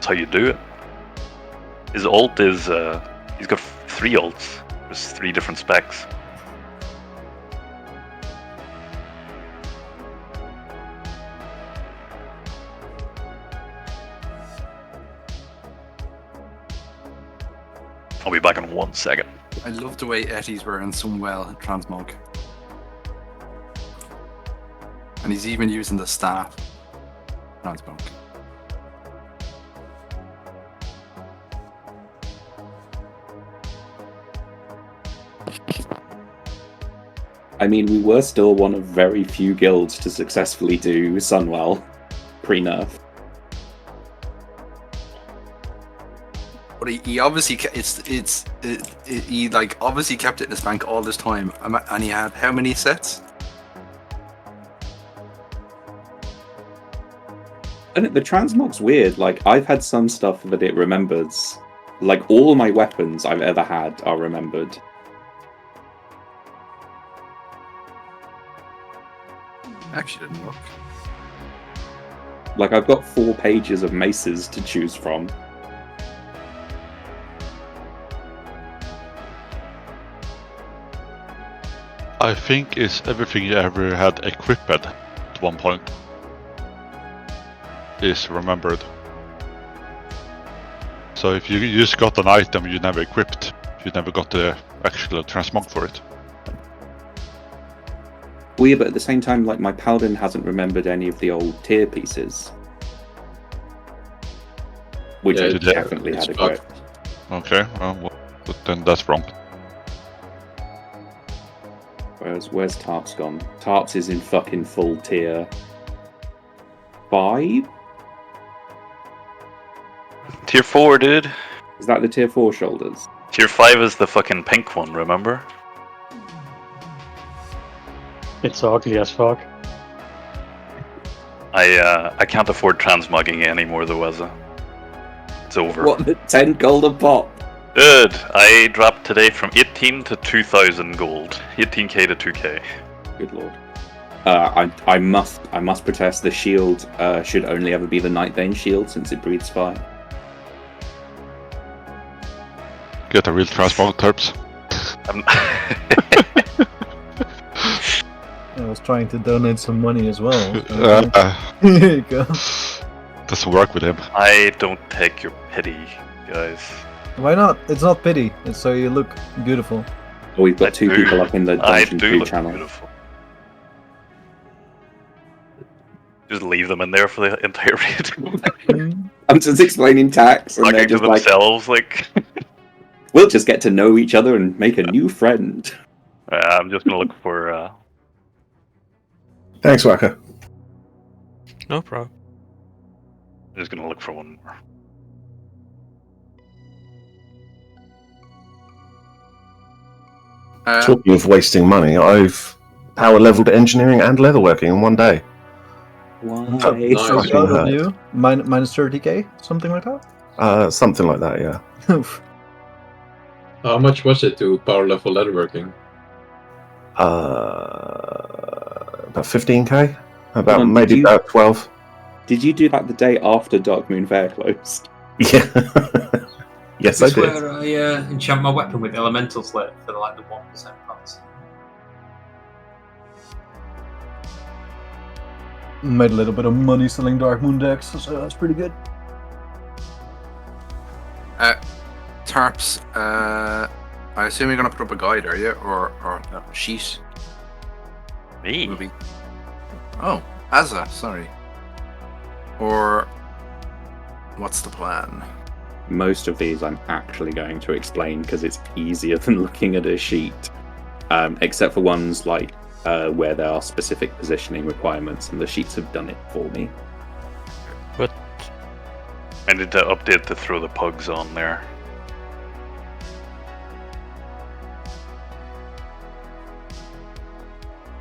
That's how you do it. His ult is, he's got 3 ults. There's 3 different specs. I'll be back in 1 second. I love the way Etty's wearing Sunwell transmog. And he's even using the staff transmog. I mean, we were still one of very few guilds to successfully do Sunwell pre-nerf. But he obviously he like obviously kept it in his bank all this time, and he had how many sets? And the transmog's weird. Like, I've had some stuff that it remembers. Like, all my weapons I've ever had are remembered. Actually, didn't look. Like, I've got 4 pages of maces to choose from. I think it's everything you ever had equipped at one point is remembered. So if you just got an item you never equipped, you never got the actual transmog for it. Well, yeah, but at the same time, like, my paladin hasn't remembered any of the old tier pieces. Which I definitely had equipped. Okay, well, then that's wrong. Where's Tarps gone? Tarps is in fucking full tier 5? Tier 4, dude. Is that the tier 4 shoulders? Tier 5 is the fucking pink one, remember? It's ugly as fuck. I can't afford transmogging anymore though, Weza. It's over. What, 10 gold a pop? Dude, I dropped today from 18 to 2,000 gold. 18k to 2k. Good lord. I must protest. The shield should only ever be the Nightbane shield since it breathes fire. Get a real transmog, Terps. I was trying to donate some money as well. Here you go. Doesn't work with him. I don't take your pity, guys. Why not? It's not pity. It's so you look beautiful. Oh, we've got 2 people up in the Dungeon 2 channel. Beautiful. Just leave them in there for the entire raid. I'm just explaining tax, and they're just like, themselves, like... We'll just get to know each other and make a new friend. I'm just gonna look for... Thanks, Waka. No problem. I'm just gonna look for one more. Talking of wasting money, I've power leveled engineering and leatherworking in one day. Why? Nice. You? Minus 30k? Something like that? Something like that, yeah. How much was it to power level leatherworking? About 15k? About 12. Did you do that the day after Dark Moon Fair closed? Yeah. Yes, I did. That's where I enchant my weapon with Elemental Slit for the 1% points. Made a little bit of money selling Dark Moon decks, so that's pretty good. Tarps, I assume you're gonna put up a guide, are you? Or a sheet? Me? Movie. Oh, Azza, sorry. Or what's the plan? Most of these I'm actually going to explain because it's easier than looking at a sheet. Except for ones like where there are specific positioning requirements, and the sheets have done it for me. But I need to update to throw the pugs on there.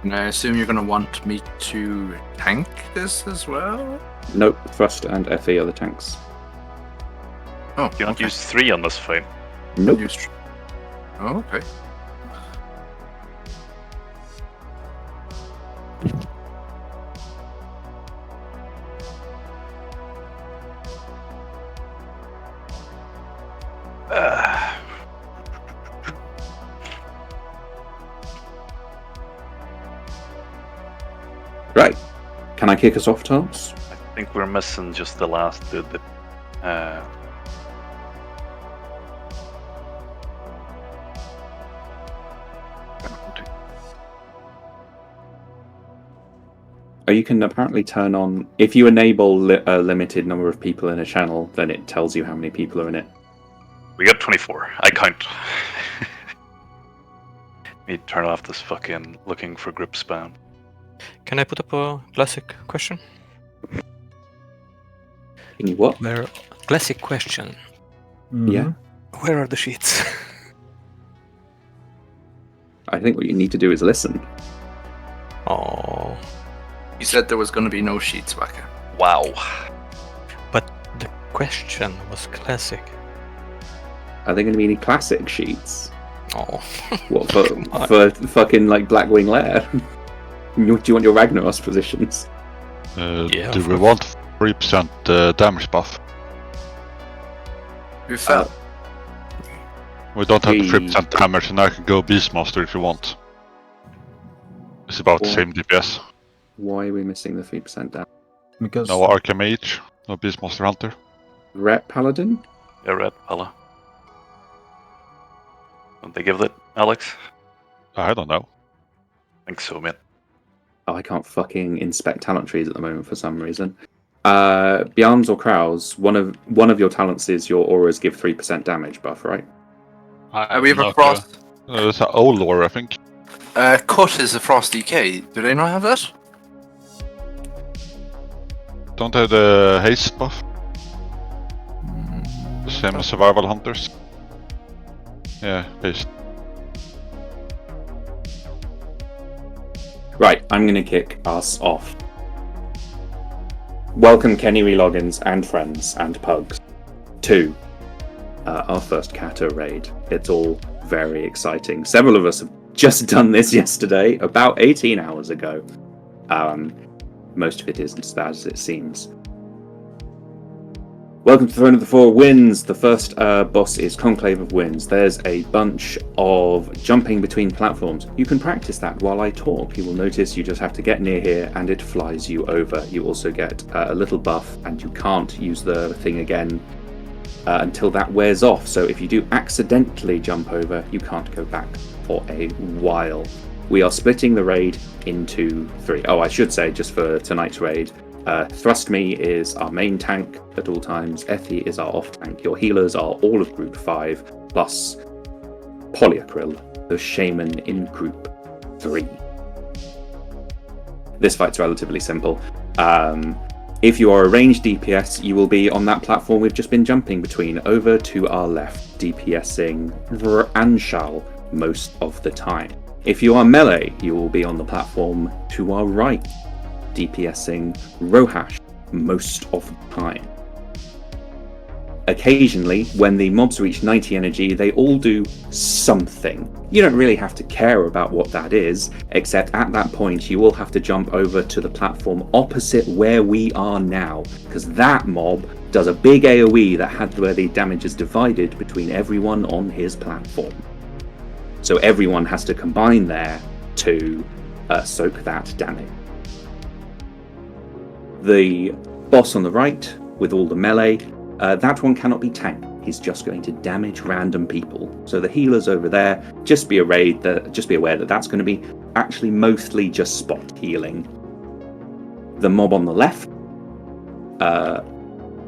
And I assume you're going to want me to tank this as well? Nope, Thrust and FE are the tanks. Oh, you don't use 3 on this fight. Nope. Oh, okay. Right. Can I kick us off, Tars? I think we're missing just the last dude that. Oh, you can apparently turn on... If you enable a limited number of people in a channel, then it tells you how many people are in it. We got 24. I count. Need to turn off this fucking looking for group spam. Can I put up a classic question? Can you what? Classic question. Yeah. Where are the sheets? I think what you need to do is listen. Oh. You said there was going to be no sheets, Waka. Wow. But the question was classic. Are there going to be any classic sheets? Oh. What, for fucking, like, Blackwing Lair? Do you want your Ragnaros positions? Yeah, do we want 3% damage buff? We fell. We don't have the 3% damage, and I can go Beastmaster if you want. It's about the same DPS. Why are we missing the 3% damage? Because No Archmage, no Beastmaster Hunter. Ret Paladin? Yeah, Red Pala. Don't they give that, Alex? I don't know. I think so, man. Oh, I can't fucking inspect talent trees at the moment for some reason. Bjarns or Kraus, one of your talents is your auras give 3% damage buff, right? We have a frost. It's an old lore, I think. Cut is a frost DK. Do they not have that? Don't have the haste buff. The same as survival hunters. Yeah, haste. Right, I'm going to kick us off. Welcome, Kenny Reloggins and friends and pugs, to our first Kata raid. It's all very exciting. Several of us have just done this yesterday, about 18 hours ago. Most of it isn't as bad as it seems. Welcome to Throne of the Four Winds. The first boss is Conclave of Winds. There's a bunch of jumping between platforms. You can practice that while I talk. You will notice you just have to get near here and it flies you over. You also get a little buff and you can't use the thing again until that wears off. So if you do accidentally jump over, you can't go back for a while. We are splitting the raid into 3. Oh, I should say, just for tonight's raid, Thrust Me is our main tank at all times. Effie is our off tank. Your healers are all of Group 5, plus Polyacryl, the Shaman in Group 3. This fight's relatively simple. If you are a ranged DPS, you will be on that platform we've just been jumping between, over to our left, DPSing Anshal most of the time. If you are melee, you will be on the platform to our right, DPSing Rohash most of the time. Occasionally, when the mobs reach 90 energy, they all do something. You don't really have to care about what that is, except at that point you will have to jump over to the platform opposite where we are now, because that mob does a big AoE that had where the damage is divided between everyone on his platform. So everyone has to combine there to soak that damage. The boss on the right, with all the melee, that one cannot be tanked. He's just going to damage random people. So the healers over there, just be aware that that's going to be actually mostly just spot healing. The mob on the left,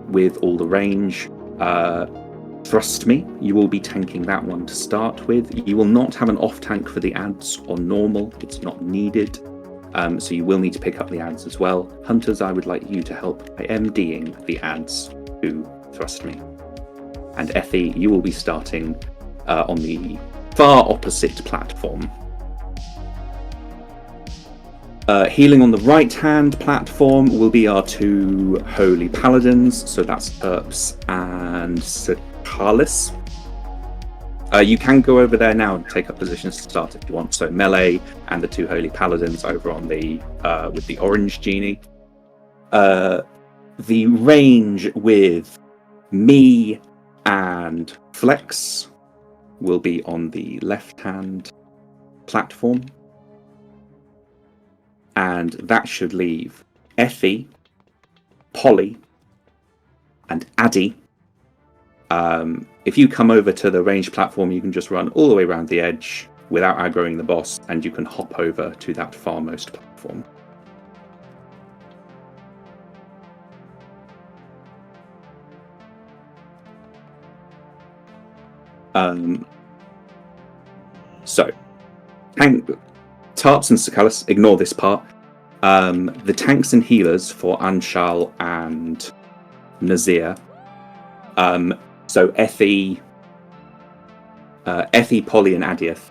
with all the range, Thrust Me, you will be tanking that one to start with. You will not have an off tank for the ads or normal. It's not needed. So you will need to pick up the ads as well. Hunters, I would like you to help by MDing the ads to Thrust Me. And Effie, you will be starting on the far opposite platform. Healing on the right-hand platform will be our 2 Holy Paladins, so that's Terps and Sakalis. You can go over there now and take up positions to start if you want. So melee and the 2 Holy Paladins over on the with the orange genie. The range with me And Flex will be on the left-hand platform. And that should leave Effie, Polly, and Addy. If you come over to the ranged platform, you can just run all the way around the edge without aggroing the boss, and you can hop over to that farmost platform. So, Tarps and Sakalis, ignore this part. The tanks and healers for Anshal and Nazir. So Effie, Polly, and Adiath.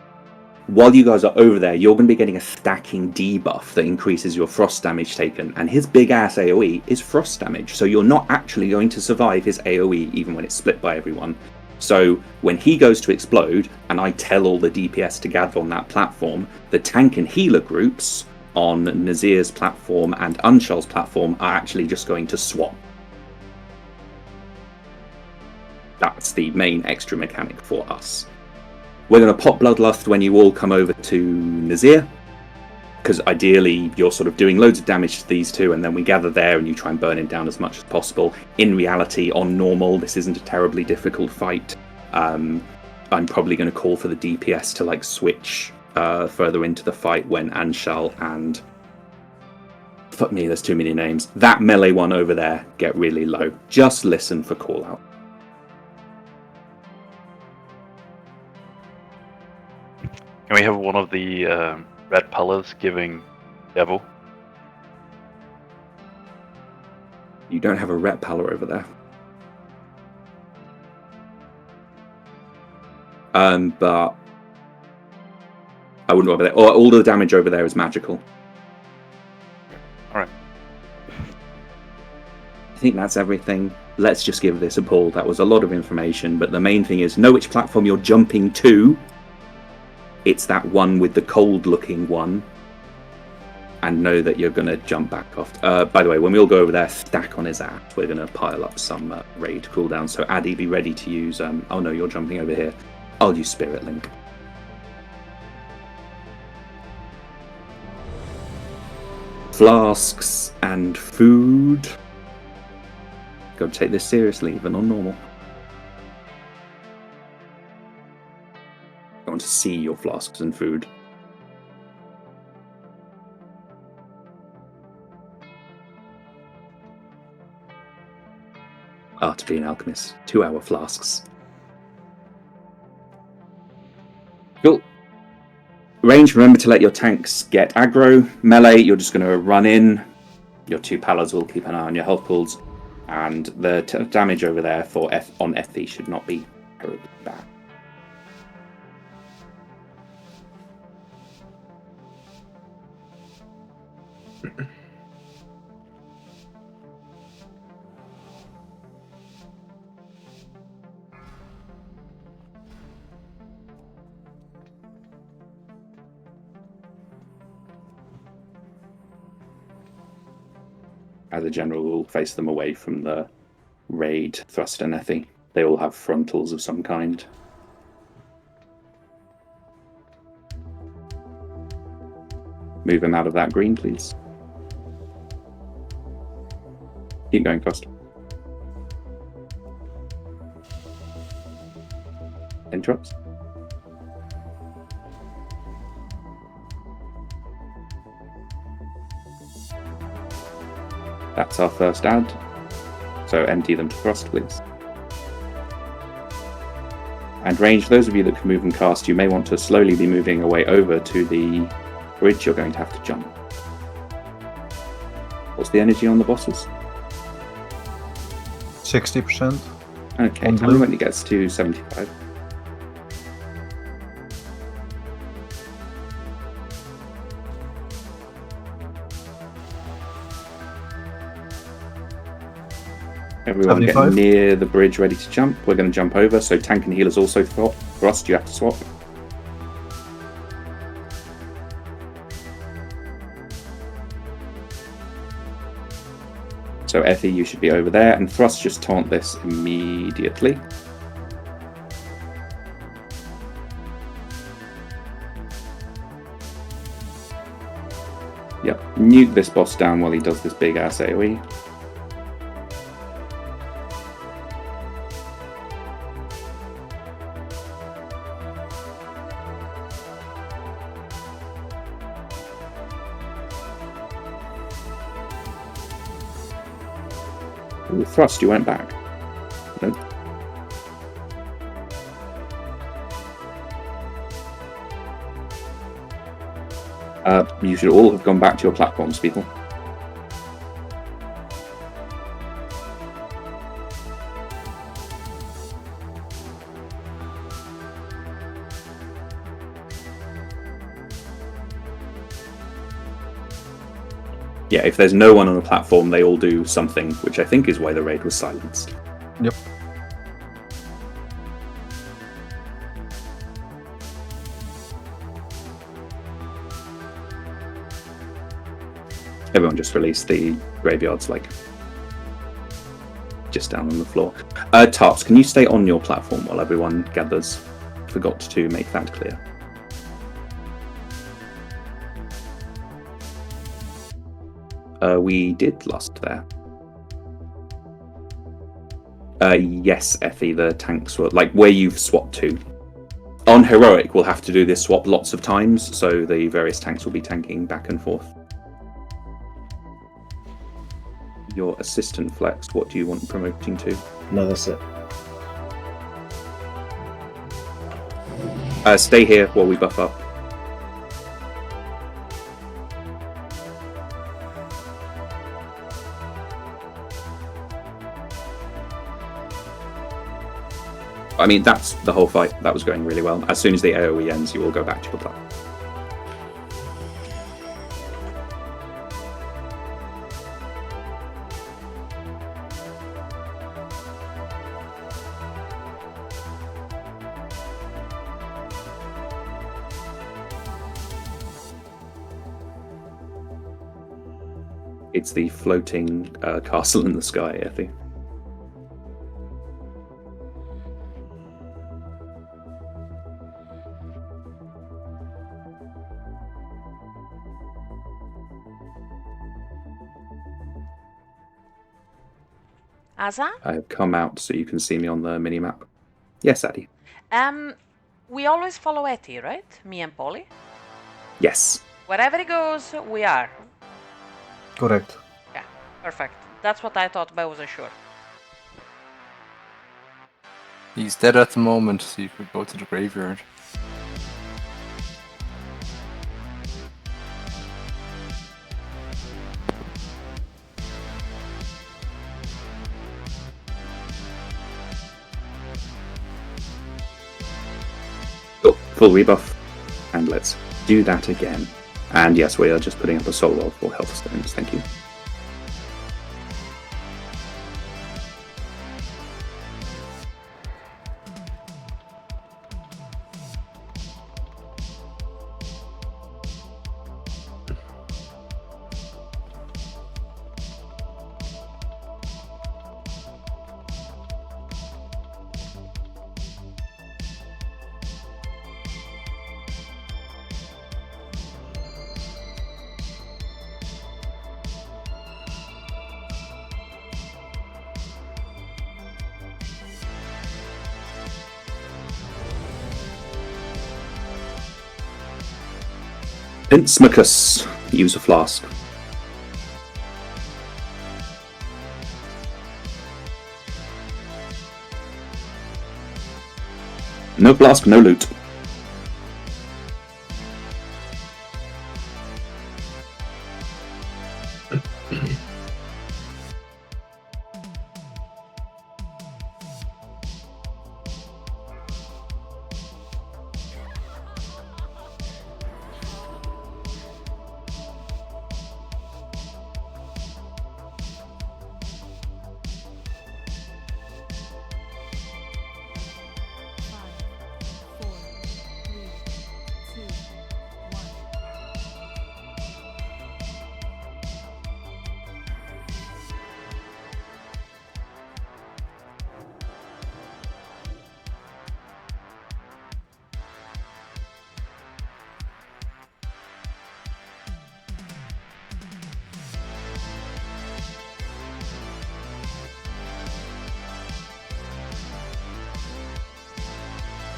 While you guys are over there, you're going to be getting a stacking debuff that increases your frost damage taken, and his big ass AoE is frost damage, so you're not actually going to survive his AoE even when it's split by everyone. So when he goes to explode, and I tell all the DPS to gather on that platform, the tank and healer groups on Nazir's platform and Unshal's platform are actually just going to swap. That's the main extra mechanic for us. We're going to pop Bloodlust when you all come over to Nazir, because ideally you're sort of doing loads of damage to these two, and then we gather there and you try and burn it down as much as possible. In reality, on normal, this isn't a terribly difficult fight. I'm probably going to call for the DPS to like switch further into the fight when Anshal and... Fuck me, there's too many names. That melee one over there get really low. Just listen for call out. Can we have one of the red pillars giving Devil? You don't have a ret pallor over there. But I wouldn't go over there. All the damage over there is magical. Alright. I think that's everything. Let's just give this a pull. That was a lot of information, but the main thing is know which platform you're jumping to. It's that one with the cold-looking one. And know that you're going to jump back off. By the way, when we all go over there, stack on his ass. We're going to pile up some raid cooldown. So Addy, be ready to use... oh no, you're jumping over here. I'll use Spirit Link. Flasks and food. Got to take this seriously, even on normal. I want to see your flasks and food. To be an alchemist. 2-hour flasks. Cool. Range, remember to let your tanks get aggro. Melee, you're just going to run in. Your 2 pallors will keep an eye on your health pools. And the damage over there for on FE should not be terribly bad. As a general rule, face them away from the raid, thrust, and Effie. They all have frontals of some kind. Move him out of that green, please. Keep going, Costa. Interrupts. That's our first add. So empty them to thrust, please. And range, those of you that can move and cast, you may want to slowly be moving away over to the bridge. You're going to have to jump. What's the energy on the bosses? 60%. Okay, tell me when it gets to 75. Everyone 75. Get near the bridge, ready to jump. We're going to jump over, so tank and healers also thrust. You have to swap. So Effie, you should be over there, and thrust just taunt this immediately. Yep. Nuke this boss down while he does this big ass AoE. Ooh, thrust, you went back. Nope. You should all have gone back to your platforms, people. Yeah, if there's no one on the platform, they all do something, which I think is why the raid was silenced. Yep. Everyone just released the graveyards, like, just down on the floor. Tarps, can you stay on your platform while everyone gathers? Forgot to make that clear. We did lust there. Yes, Effie, the tanks were, like, where you've swapped to. On Heroic, we'll have to do this swap lots of times, so the various tanks will be tanking back and forth. Your assistant flex, what do you want promoting to? No, that's it. Stay here while we buff up. I mean, that's the whole fight. That was going really well. As soon as the AoE ends, you will go back to your platform. It's the floating castle in the sky, Effie. Asa? I have come out so you can see me on the minimap. Yes, Addy. We always follow Etty, right? Me and Polly? Yes. Wherever he goes, we are. Correct. Yeah, perfect. That's what I thought, but I wasn't sure. He's dead at the moment, so you could go to the graveyard. Oh, full rebuff. And let's do that again. And yes, we are just putting up a solo for health stones. Thank you. Innsmoucus, use a flask. No flask, no loot.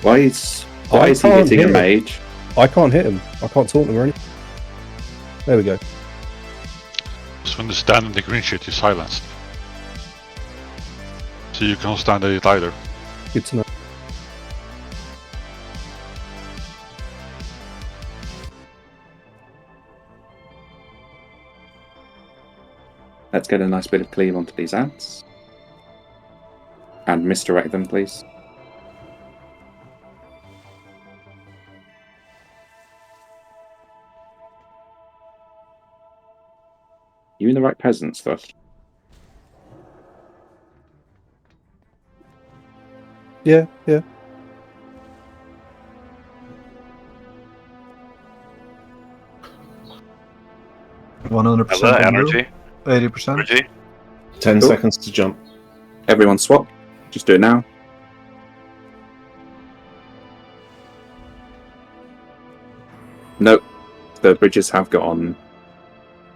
Why is he hitting a mage? I can't hit him. I can't taunt him or anything. There we go. So when you stand in the green shit, you're silenced. So you can't stand at it either. Good to know. Let's get a nice bit of cleave onto these ants. And misdirect them, please. You in the right presence first. Yeah. 100% energy. 80%. Energy. 10 Cool. seconds to jump. Everyone swap. Just do it now. Nope. The bridges have got on.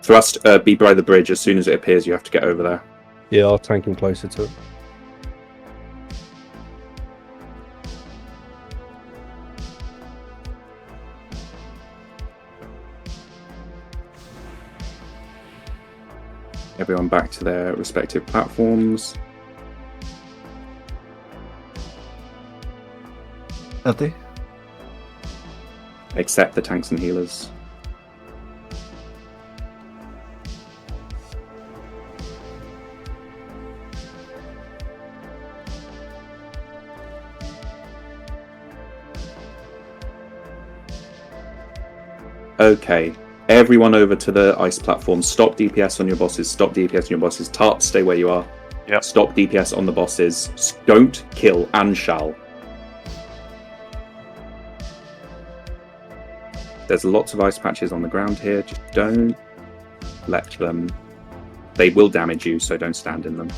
Thrust, be by the bridge. As soon as it appears, you have to get over there. Yeah, I'll tank him closer to it. Everyone back to their respective platforms. Etty? Except the tanks and healers. Okay, everyone over to the ice platform. Stop DPS on your bosses. Stop DPS on your bosses. Tarp, stay where you are. Yep. Stop DPS on the bosses. Don't kill and shall. There's lots of ice patches on the ground here. Just don't let them. They will damage you, so don't stand in them.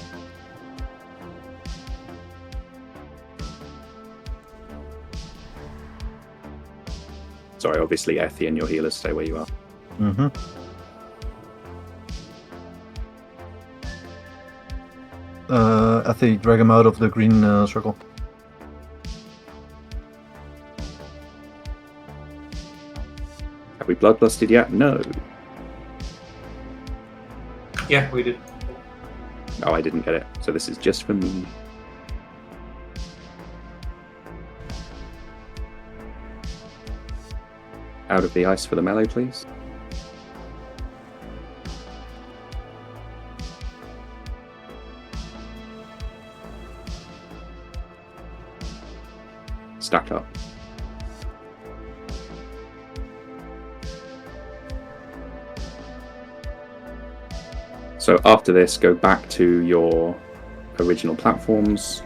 Sorry, obviously, Ethy and your healers stay where you are. Mm-hmm. Ethy, drag him out of the green circle. Have we bloodlusted yet? No. Yeah, we did. Oh, I didn't get it. So this is just for me. Out of the ice for the melee, please. Stack up. So after this, go back to your original platforms.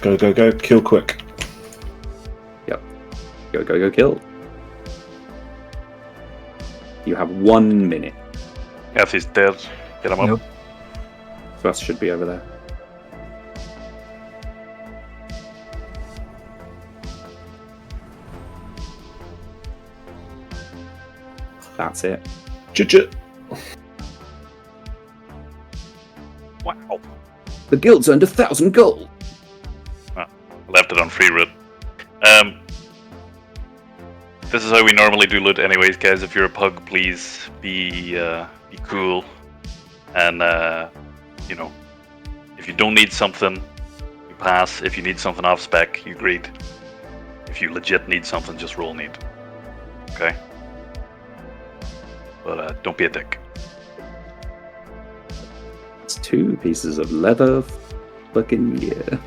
Go, go, go. Kill quick. Yep. Go, go, go, kill. You have 1 minute. Ethy's dead. Get him up. Nope. Thrust should be over there. That's it. Ch-ch. Wow. The guild's earned 1,000 gold. Left it on free route. This is how we normally do loot anyways, guys. If you're a pug, please be cool. And, you know, if you don't need something, you pass. If you need something off spec, you greed. If you legit need something, just roll need. Okay? But don't be a dick. It's 2 pieces of leather fucking gear.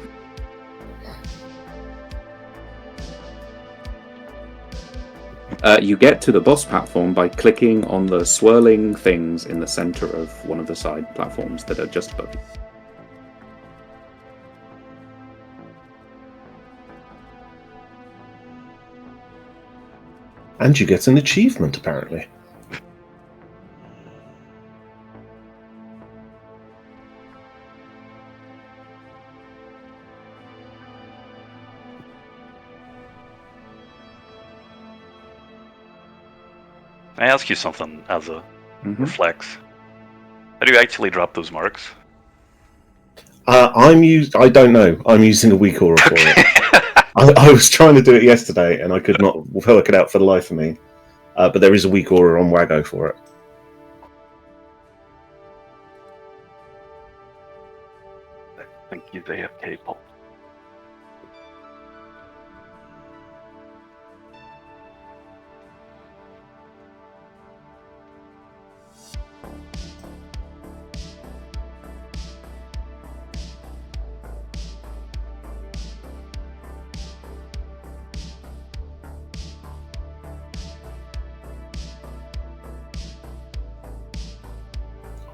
You get to the boss platform by clicking on the swirling things in the center of one of the side platforms that are just above you. And you get an achievement, apparently. I ask you something as a reflex. How do you actually drop those marks? I don't know. I'm using a weak aura for it. I was trying to do it yesterday, and I could not work it out for the life of me. But there is a weak order on Wago for it. Thank you, AFK Paul.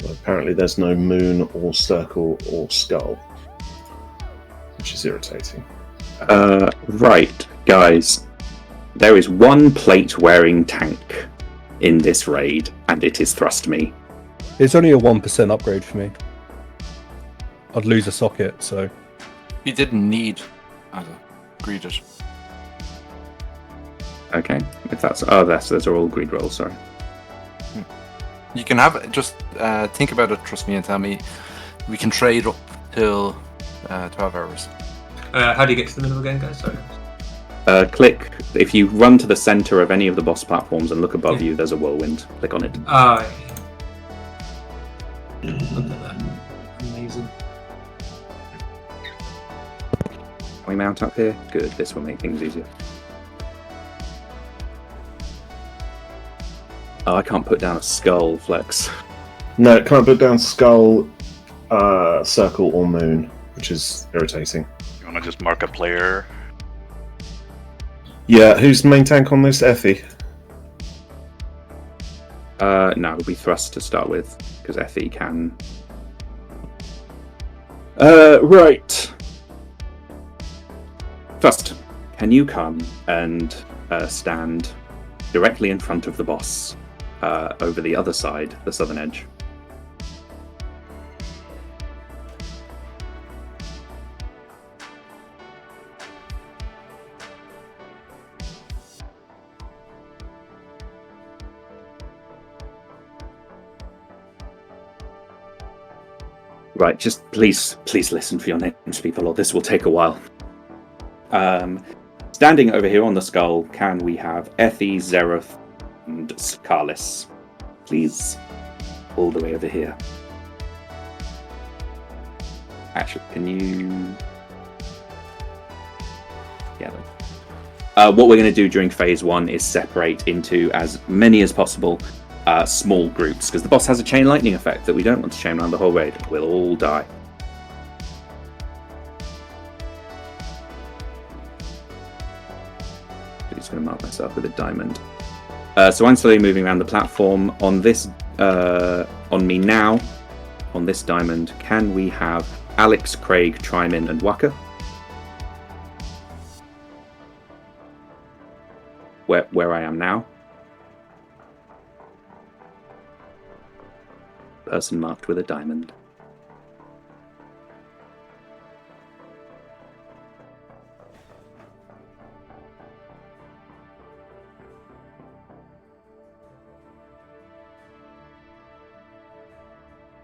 Well, apparently there's no moon or circle or skull, which is irritating. Right, guys. There is one plate-wearing tank in this raid, and it is Thrust Me. It's only a 1% upgrade for me. I'd lose a socket, so... You didn't need greed it. Okay, if that's... Oh, those are all greed rolls, sorry. You can have it, just think about it, trust me, and tell me. We can trade up till 12 hours. How do you get to the middle again, guys? Sorry. Click, if you run to the center of any of the boss platforms and look above you, there's a whirlwind. Click on it. Oh, yeah. Look at that. Amazing. Can we mount up here? Good, this will make things easier. Oh, I can't put down a skull, Flex. No, it can't put down skull, circle, or moon, which is irritating. You want to just mark a player? Yeah, who's the main tank on this? Effie? No, it'll be Thrust to start with, because Effie can... right. Thrust, can you come and stand directly in front of the boss, over the other side, the southern edge? Right, just please listen for your names, people, or this will take a while. Standing over here on the skull, can we have Effie, Zereth, and Scarlis? Please, all the way over here. Actually, can you... Yeah. What we're going to do during phase 1 is separate into as many as possible small groups, because the boss has a chain lightning effect that we don't want to chain around the whole raid. We'll all die. I'm just going to mark myself with a diamond. So I'm slowly moving around the platform. On this, on me now, on this diamond, can we have Alex, Craig, Tryman, and Waka? Where I am now. Person marked with a diamond.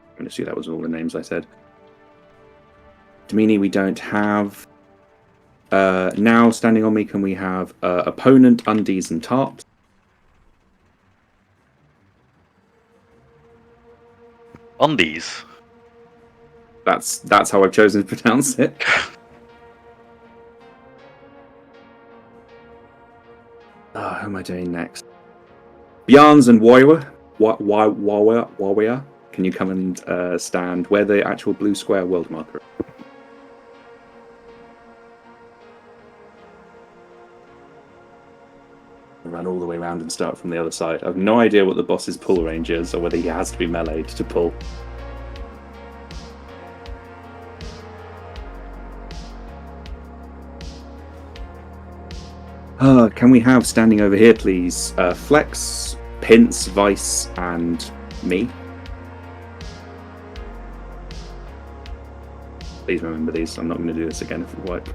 I'm going to assume that was all the names I said. Domini, we don't have. Now, standing on me, can we have opponent, undies, and tarps? Undies? That's how I've chosen to pronounce it. Who am I doing next? Bjarns and Warrior. Warrior. Can you come and stand where the actual blue square world marker is? Run all the way around and start from the other side. I have no idea what the boss's pull range is, or whether he has to be meleeed to pull. Can we have, standing over here, please, Flex, Pince, Vice, and me? Please remember these. I'm not going to do this again if we wipe.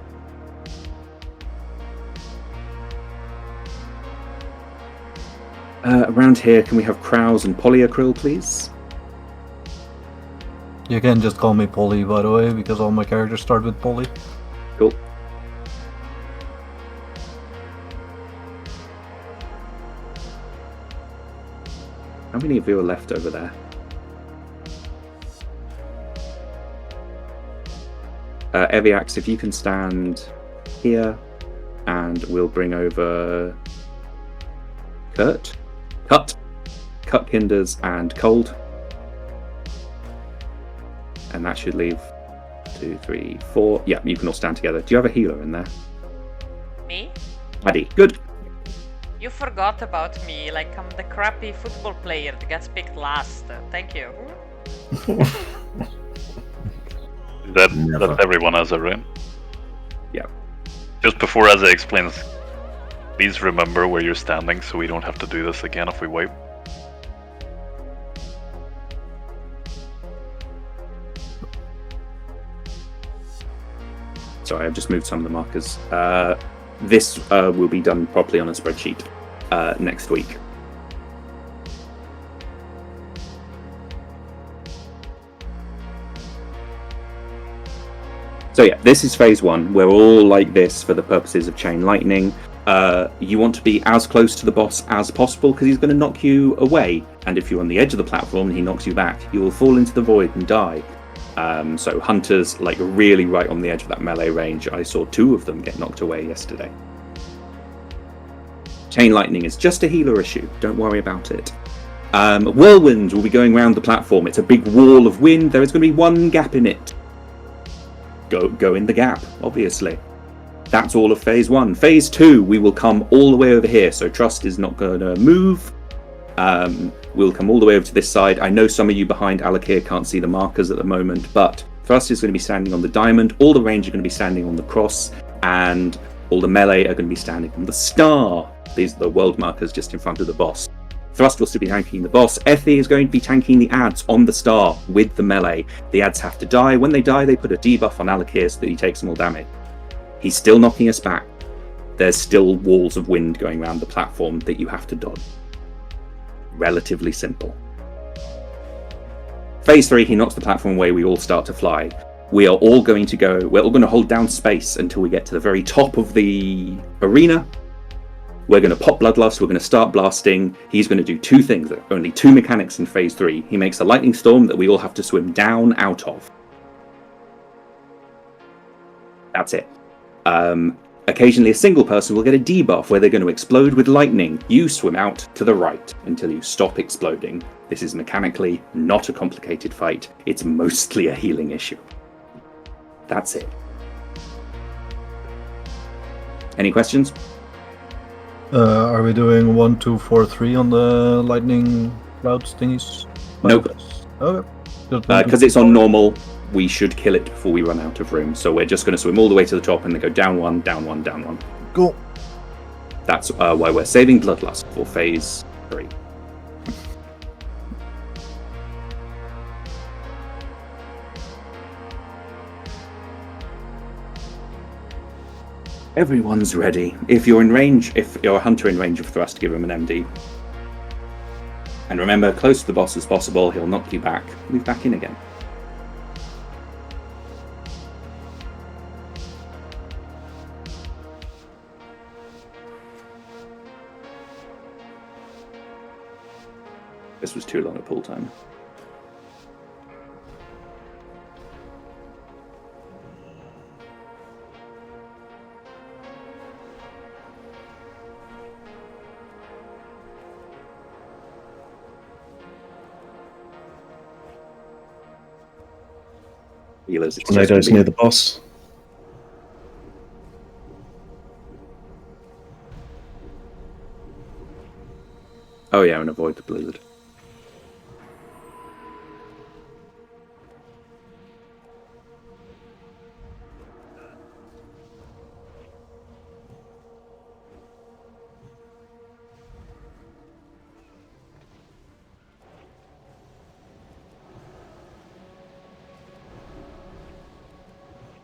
Around here, can we have Krause and Polyacryl, please? You can just call me Polly, by the way, because all my characters start with Polly. Cool. How many of you are left over there? Eviax, if you can stand here, and we'll bring over Cut, Kinders, and Cold. And that should leave 2, 3, 4. Yeah, you can all stand together. Do you have a healer in there? Me? Addy, good. You forgot about me, like I'm the crappy football player that gets picked last. Thank you. That everyone has a room. Yeah. Just before Eze explains, please remember where you're standing so we don't have to do this again if we wipe. Sorry, I've just moved some of the markers. This will be done properly on a spreadsheet next week. So yeah, this is phase 1. We're all like this for the purposes of chain lightning. You want to be as close to the boss as possible because he's going to knock you away. And if you're on the edge of the platform and he knocks you back, you will fall into the void and die. So hunters, like really right on the edge of that melee range. I saw 2 of them get knocked away yesterday. Chain lightning is just a healer issue. Don't worry about it. Whirlwind will be going around the platform. It's a big wall of wind. There is going to be one gap in it. Go in the gap, obviously. That's all of phase 1. Phase 2, we will come all the way over here. So Trust is not going to move. We'll come all the way over to this side. I know some of you behind Alakir can't see the markers at the moment, but Thrust is going to be standing on the diamond. All the range are going to be standing on the cross, and all the melee are going to be standing on the star. These are the world markers just in front of the boss. Thrust will still be tanking the boss. Effie is going to be tanking the ads on the star with the melee. The ads have to die. When they die, they put a debuff on Alakir so that he takes more damage. He's still knocking us back. There's still walls of wind going around the platform that you have to dodge. Relatively simple. Phase 3, he knocks the platform away, we all start to fly. We're all going to hold down space until we get to the very top of the arena. We're going to pop Bloodlust, we're going to start blasting. He's going to do 2 things. There are only 2 mechanics in phase 3. He makes a lightning storm that we all have to swim down out of. That's it. Occasionally a single person will get a debuff where they're going to explode with lightning. You swim out to the right until you stop exploding. This is mechanically not a complicated fight. It's mostly a healing issue. That's it. Any questions? Are we doing 1, 2, 4, 3 on the lightning clouds thingies? Nope. Okay. Because it's on normal, we should kill it before we run out of room. So we're just going to swim all the way to the top and then go down 1, down 1, down 1. Cool. That's why we're saving Bloodlust for phase 3. Everyone's ready. If you're a hunter in range of Thrust, give him an MD. And remember, close to the boss as possible, he'll knock you back. Move back in again. This was too long a pull time. Tornadoes near the boss. Oh yeah, and avoid the blizzard.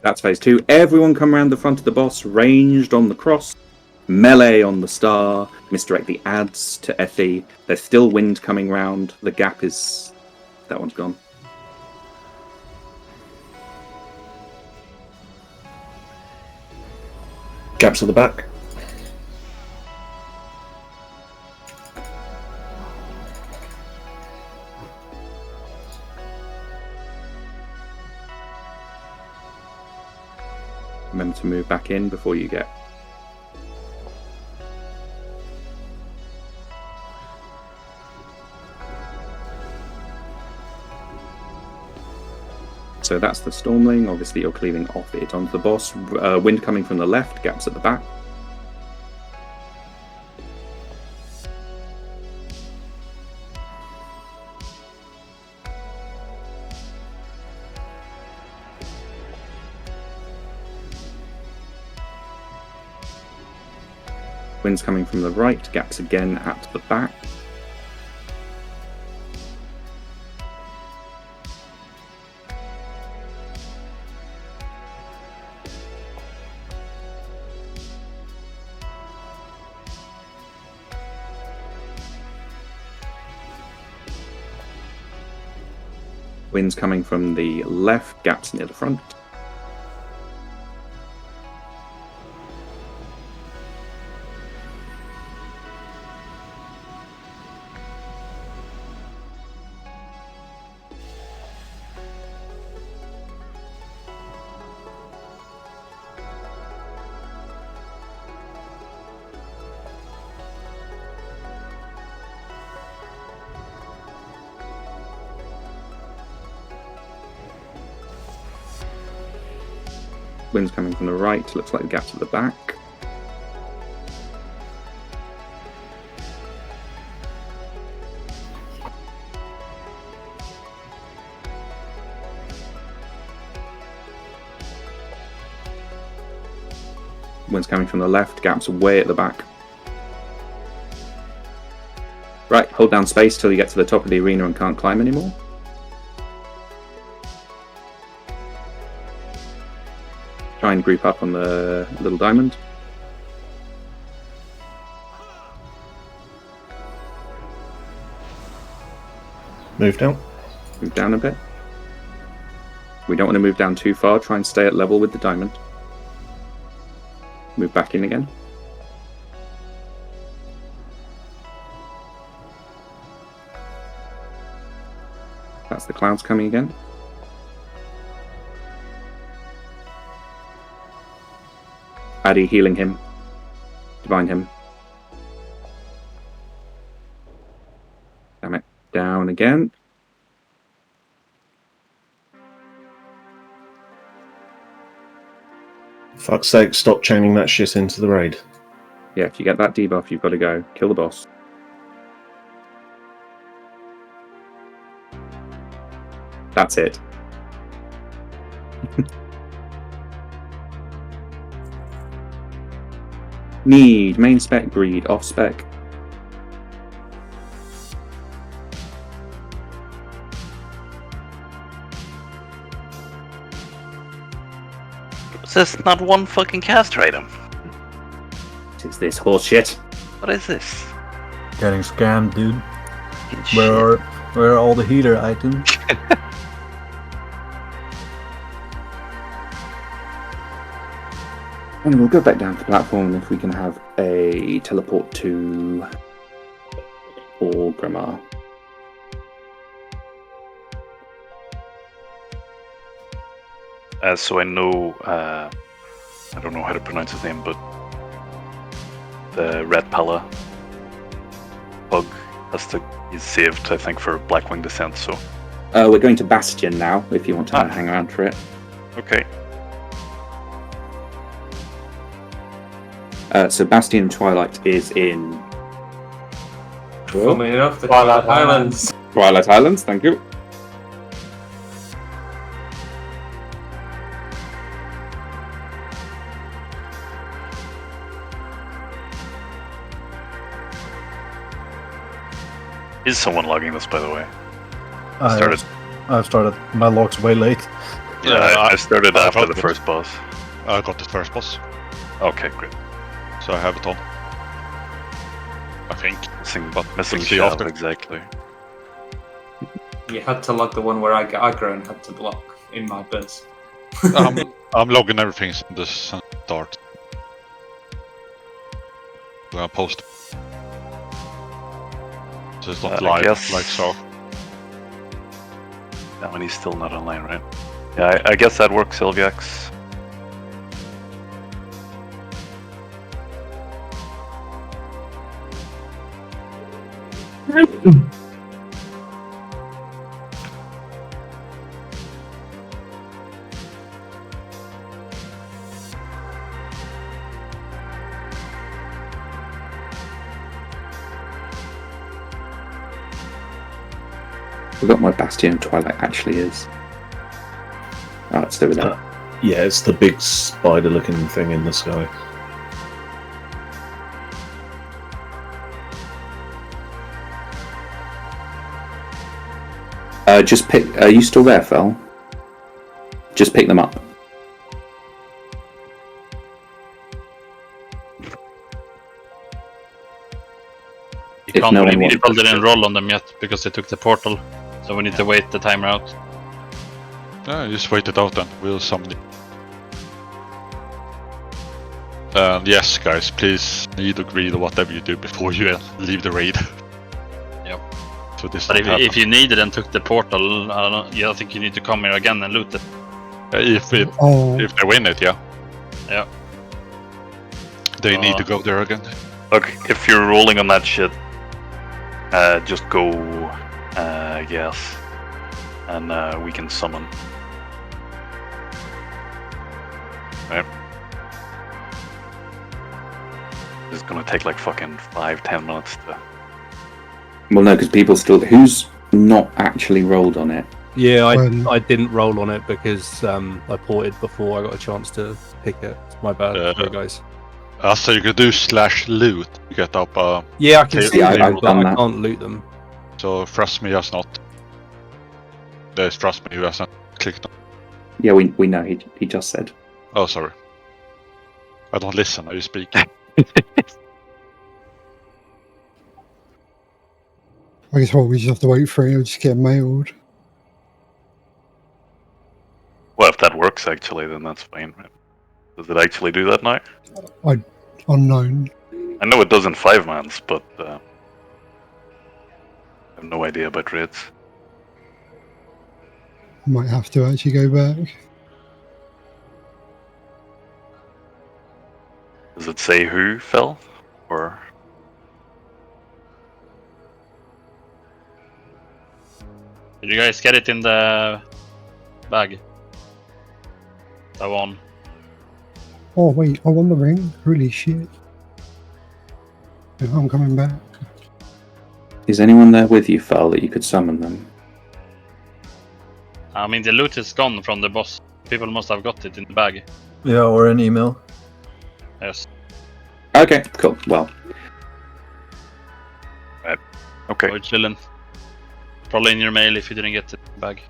That's phase 2. Everyone come around the front of the boss, ranged on the cross, melee on the star, misdirect the ads to Effie. There's still wind coming round. The gap is... that one's gone. Gaps at the back. Remember to move back in before you get. So that's the Stormling. Obviously, you're cleaving off it onto the boss. Wind coming from the left, gaps at the back. Wind's coming from the right, gaps again at the back. Wind's coming from the left, gaps near the front. Wind's coming from the right, looks like the gaps at the back. Wind's coming from the left, gaps way at the back. Right, hold down space till you get to the top of the arena and can't climb anymore. Try and group up on the little diamond. Move down. Move down a bit. We don't want to move down too far. Try and stay at level with the diamond. Move back in again. That's the clouds coming again. Addy healing him. Divine him. Damn it. Down again. Fuck's sake, stop chaining that shit into the raid. Yeah, if you get that debuff, you've got to go. Kill the boss. That's it. Need main spec, greed, off spec. Is this not one fucking caster item? What is this horseshit? What is this? Getting scammed, dude. Where are all the healer items? And we'll go back down to the platform if we can have a teleport to Orgrimmar. So I know, I don't know how to pronounce his name, but the Red Pella bug he's saved, I think, for Blackwing Descent, so. We're going to Bastion now, if you want to hang around for it. Okay. So Bastion and Twilight is in... Funnily enough, the Twilight Islands. Twilight Islands, thank you. Is someone logging this, by the way? I've started. My log's way late. Yeah, I started after the first boss. I got the first boss. Okay, great. So I have it on. I think. Missing we'll see shell, after. exactly. You had to log the one where I get aggro and had to block in my biz. I'm logging everything since the start. I'm gonna post. So it's not live, like so. That one he's still not online, right? Yeah, I guess that works, Sylviax. Forgot what Bastion and Twilight actually is. Oh, it's over there. Yeah, it's the big spider-looking thing in the sky. Just pick. Are you still there, Phil? Just pick them up. You can't believe people didn't roll on them yet because they took the portal, so we need to wait the timer out. Just wait it out then. We'll summon it. Yes, guys, please need to agree to whatever you do before you leave the raid. Yep. So this. But if you needed and took the portal, I think you need to come here again and loot it. If they win it, yeah. Yeah. They need to go there again. Look, if you're rolling on that shit, just go, yes, and we can summon. Right. It's gonna take like fucking 5-10 minutes to. Well, no, because people still. Who's not actually rolled on it? Yeah, I didn't roll on it because I ported before I got a chance to pick it. It's my bad, sorry guys. So you could do /loot to get up. Yeah, I can see I've done that. I can't loot them. So Frostme has not. There's Frostme who has not clicked on. Yeah, we know. He just said. Oh, sorry. I don't listen. I speak. I guess we just have to wait for it. It'll just get mailed. Well, if that works actually, then that's fine. Right? Does it actually do that now? Unknown. I know it does in 5-mans, but I have no idea about raids. Might have to actually go back. Does it say who fell? Or Did you guys get it in the bag? That one. Oh wait, I won the ring? Holy shit. I'm coming back. Is anyone there with you, Phil, that you could summon them? I mean, the loot is gone from the boss. People must have got it in the bag. Yeah, or an email. Yes. Okay, cool. Well. Right. Okay. We're chilling. Probably in your mail if you didn't get it in the bag.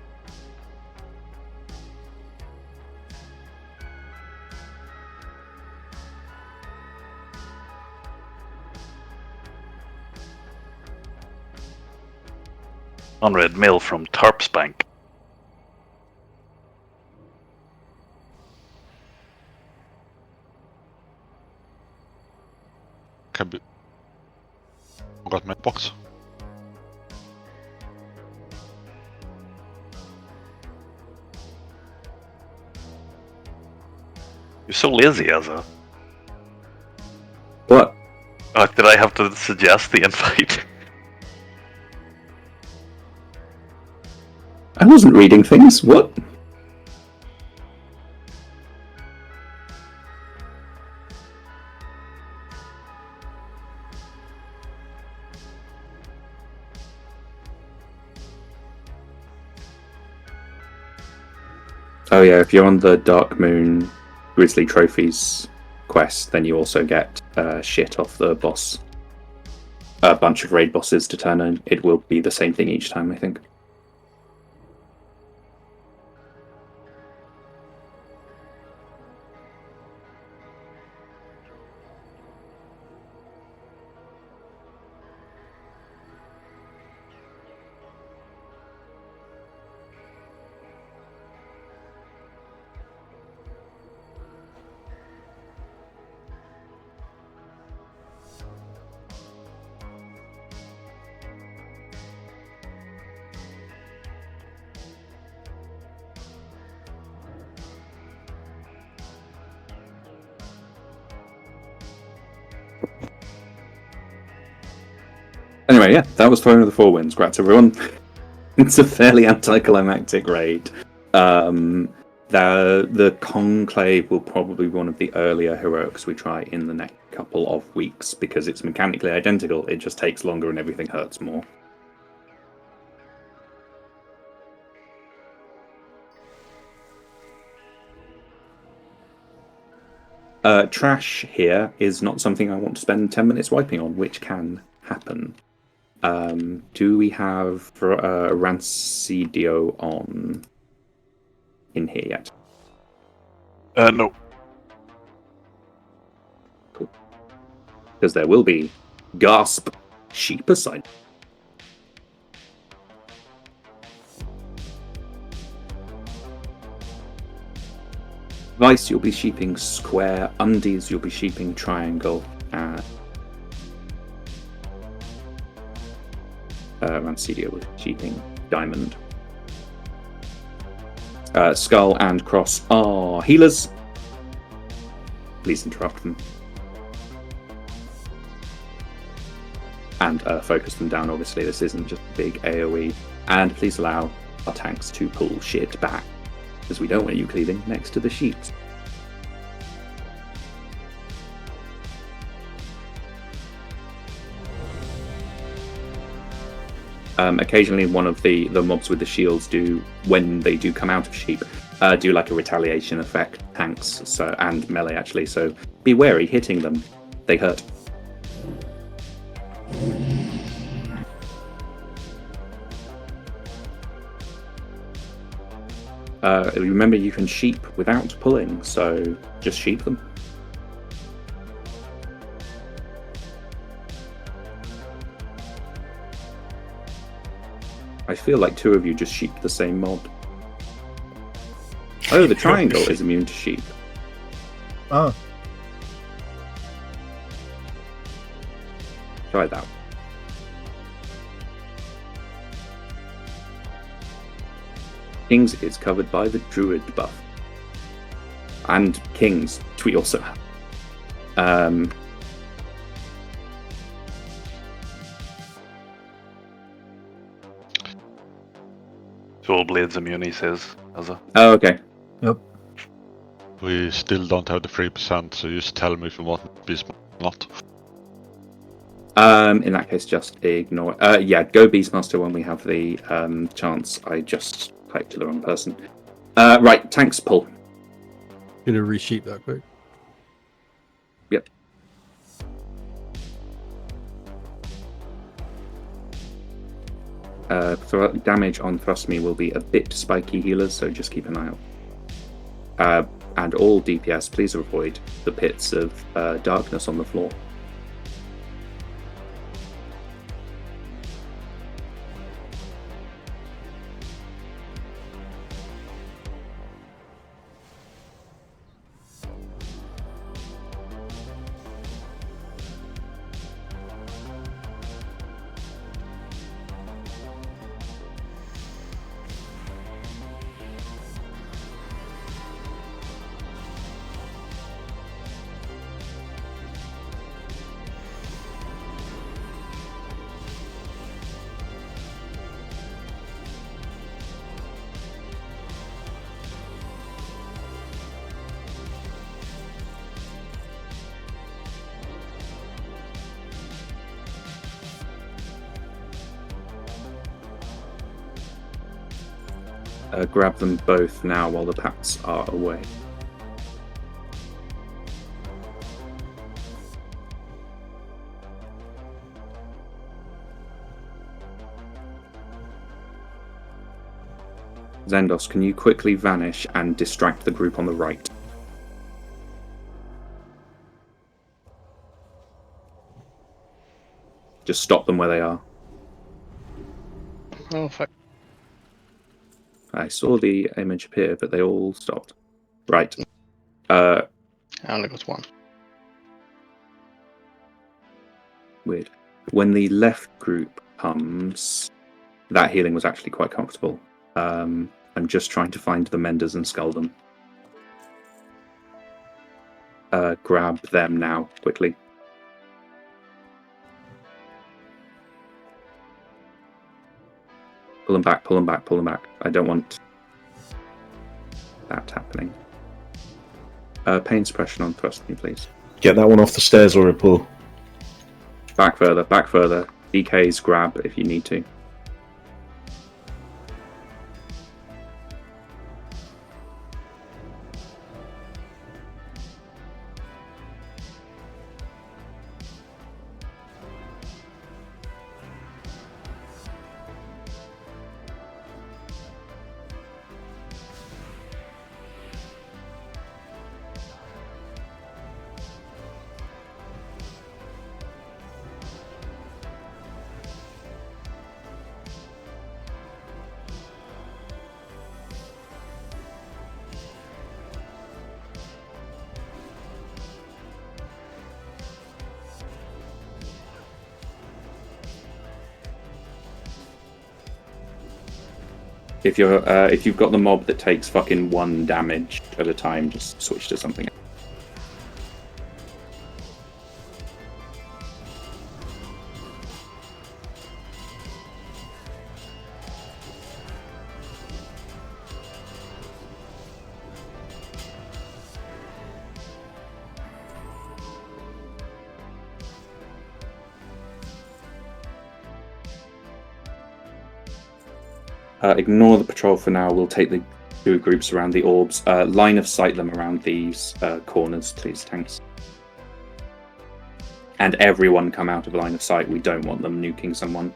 unread mail from Tarp's Bank. Can be. Got my box. You're so lazy, Azza. What? Did I have to suggest the invite? I wasn't reading things. What? Oh yeah, if you're on the Dark Moon Grizzly Trophies quest, then you also get shit off the boss. A bunch of raid bosses to turn in. It will be the same thing each time, I think. Anyway, yeah, that was Throne of the Four Winds. Congrats, everyone. It's a fairly anticlimactic raid. The Conclave will probably be one of the earlier heroics we try in the next couple of weeks because it's mechanically identical. It just takes longer and everything hurts more. Trash here is not something I want to spend 10 minutes wiping on, which can happen. Do we have Rancidio on in here yet? No. Cool. Because there will be gasp sheep aside. Vice, you'll be sheeping square. Undies, you'll be sheeping triangle. Rancidio was sheeping diamond. Skull and Cross are healers. Please interrupt them. And focus them down, obviously. This isn't just a big AoE. And please allow our tanks to pull shit back, because we don't want you cleaving next to the sheep. Occasionally one of the mobs with the shields do, when they do come out of sheep, do like a retaliation effect, tanks and melee actually, so be wary hitting them, they hurt. Remember you can sheep without pulling, so just sheep them. I feel like two of you just sheeped the same mob. Oh, the triangle is immune to sheep. Oh. Try that. Kings is covered by the Druid buff. And Kings, we also have. Dual Blades immune, he says. Oh, okay. Yep. We still don't have the 3%, so just tell me if you want Beastmaster or not. In that case, just ignore. Yeah, go Beastmaster when we have the chance. I just typed to the wrong person. Right, tanks pull. Gonna resheep that quick. Yep. Damage on Thrust Me will be a bit spiky healers, so just keep an eye out. And all DPS, please avoid the pits of darkness on the floor. Grab them both now while the pats are away. Zendos, can you quickly vanish and distract the group on the right? Just stop them where they are. Oh, fuck. I saw the image appear, but they all stopped. Right. I only got one. Weird. When the left group comes, that healing was actually quite comfortable. I'm just trying to find the Menders and skull them. Grab them now, quickly. them back, pull them back, pull them back. I don't want that happening. Pain suppression on thrust me, please. Get that one off the stairs or a pull. Back further, back further. DKs grab if you need to. If you've got the mob that takes fucking 1 damage at a time, just switch to something else. Ignore the patrol for now. We'll take the 2 groups around the orbs. Line of sight them around these corners, please, tanks. And everyone come out of line of sight. We don't want them nuking someone.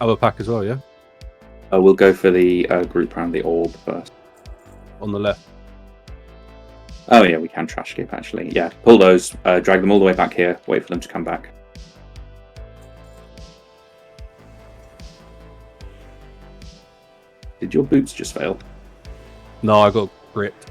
Other pack as well, yeah? We'll go for the group around the orb first. On the left. Oh yeah, we can trash skip actually. Yeah, pull those, drag them all the way back here, wait for them to come back. Did your boots just fail? No, I got gripped.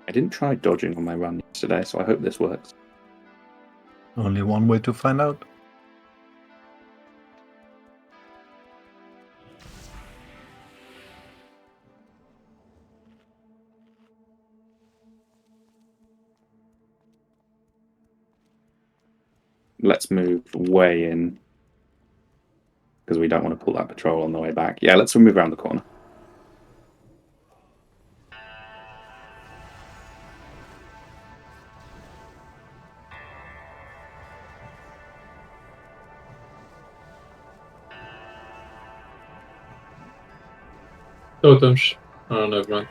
I didn't try dodging on my run yesterday, so I hope this works. Only one way to find out. Let's move way in, because we don't want to pull that patrol on the way back. Yeah, let's move around the corner. Totems. Oh, never mind.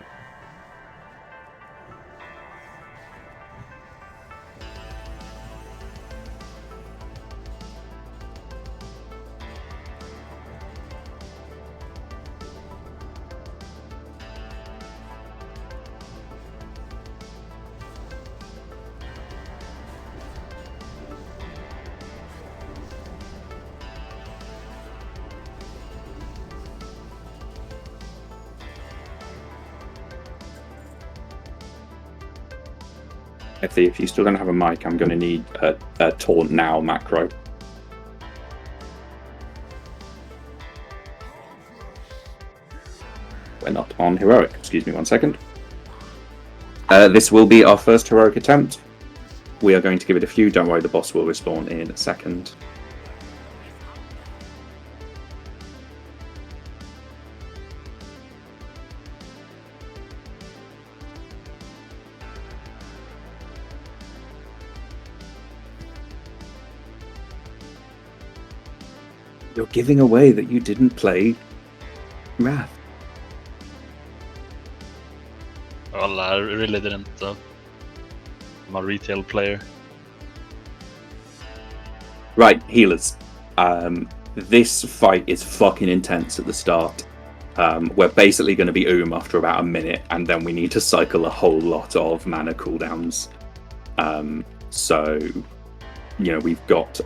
If you still don't have a mic, I'm going to need a taunt now macro. We're not on heroic. Excuse me 1 second. This will be our first heroic attempt. We are going to give it a few. Don't worry, the boss will respawn in a second. You're giving away that you didn't play Wrath. Well, I really didn't. I'm a retail player. Right, healers. This fight is fucking intense at the start. We're basically going to be after about a minute, and then we need to cycle a whole lot of mana cooldowns. So, we've got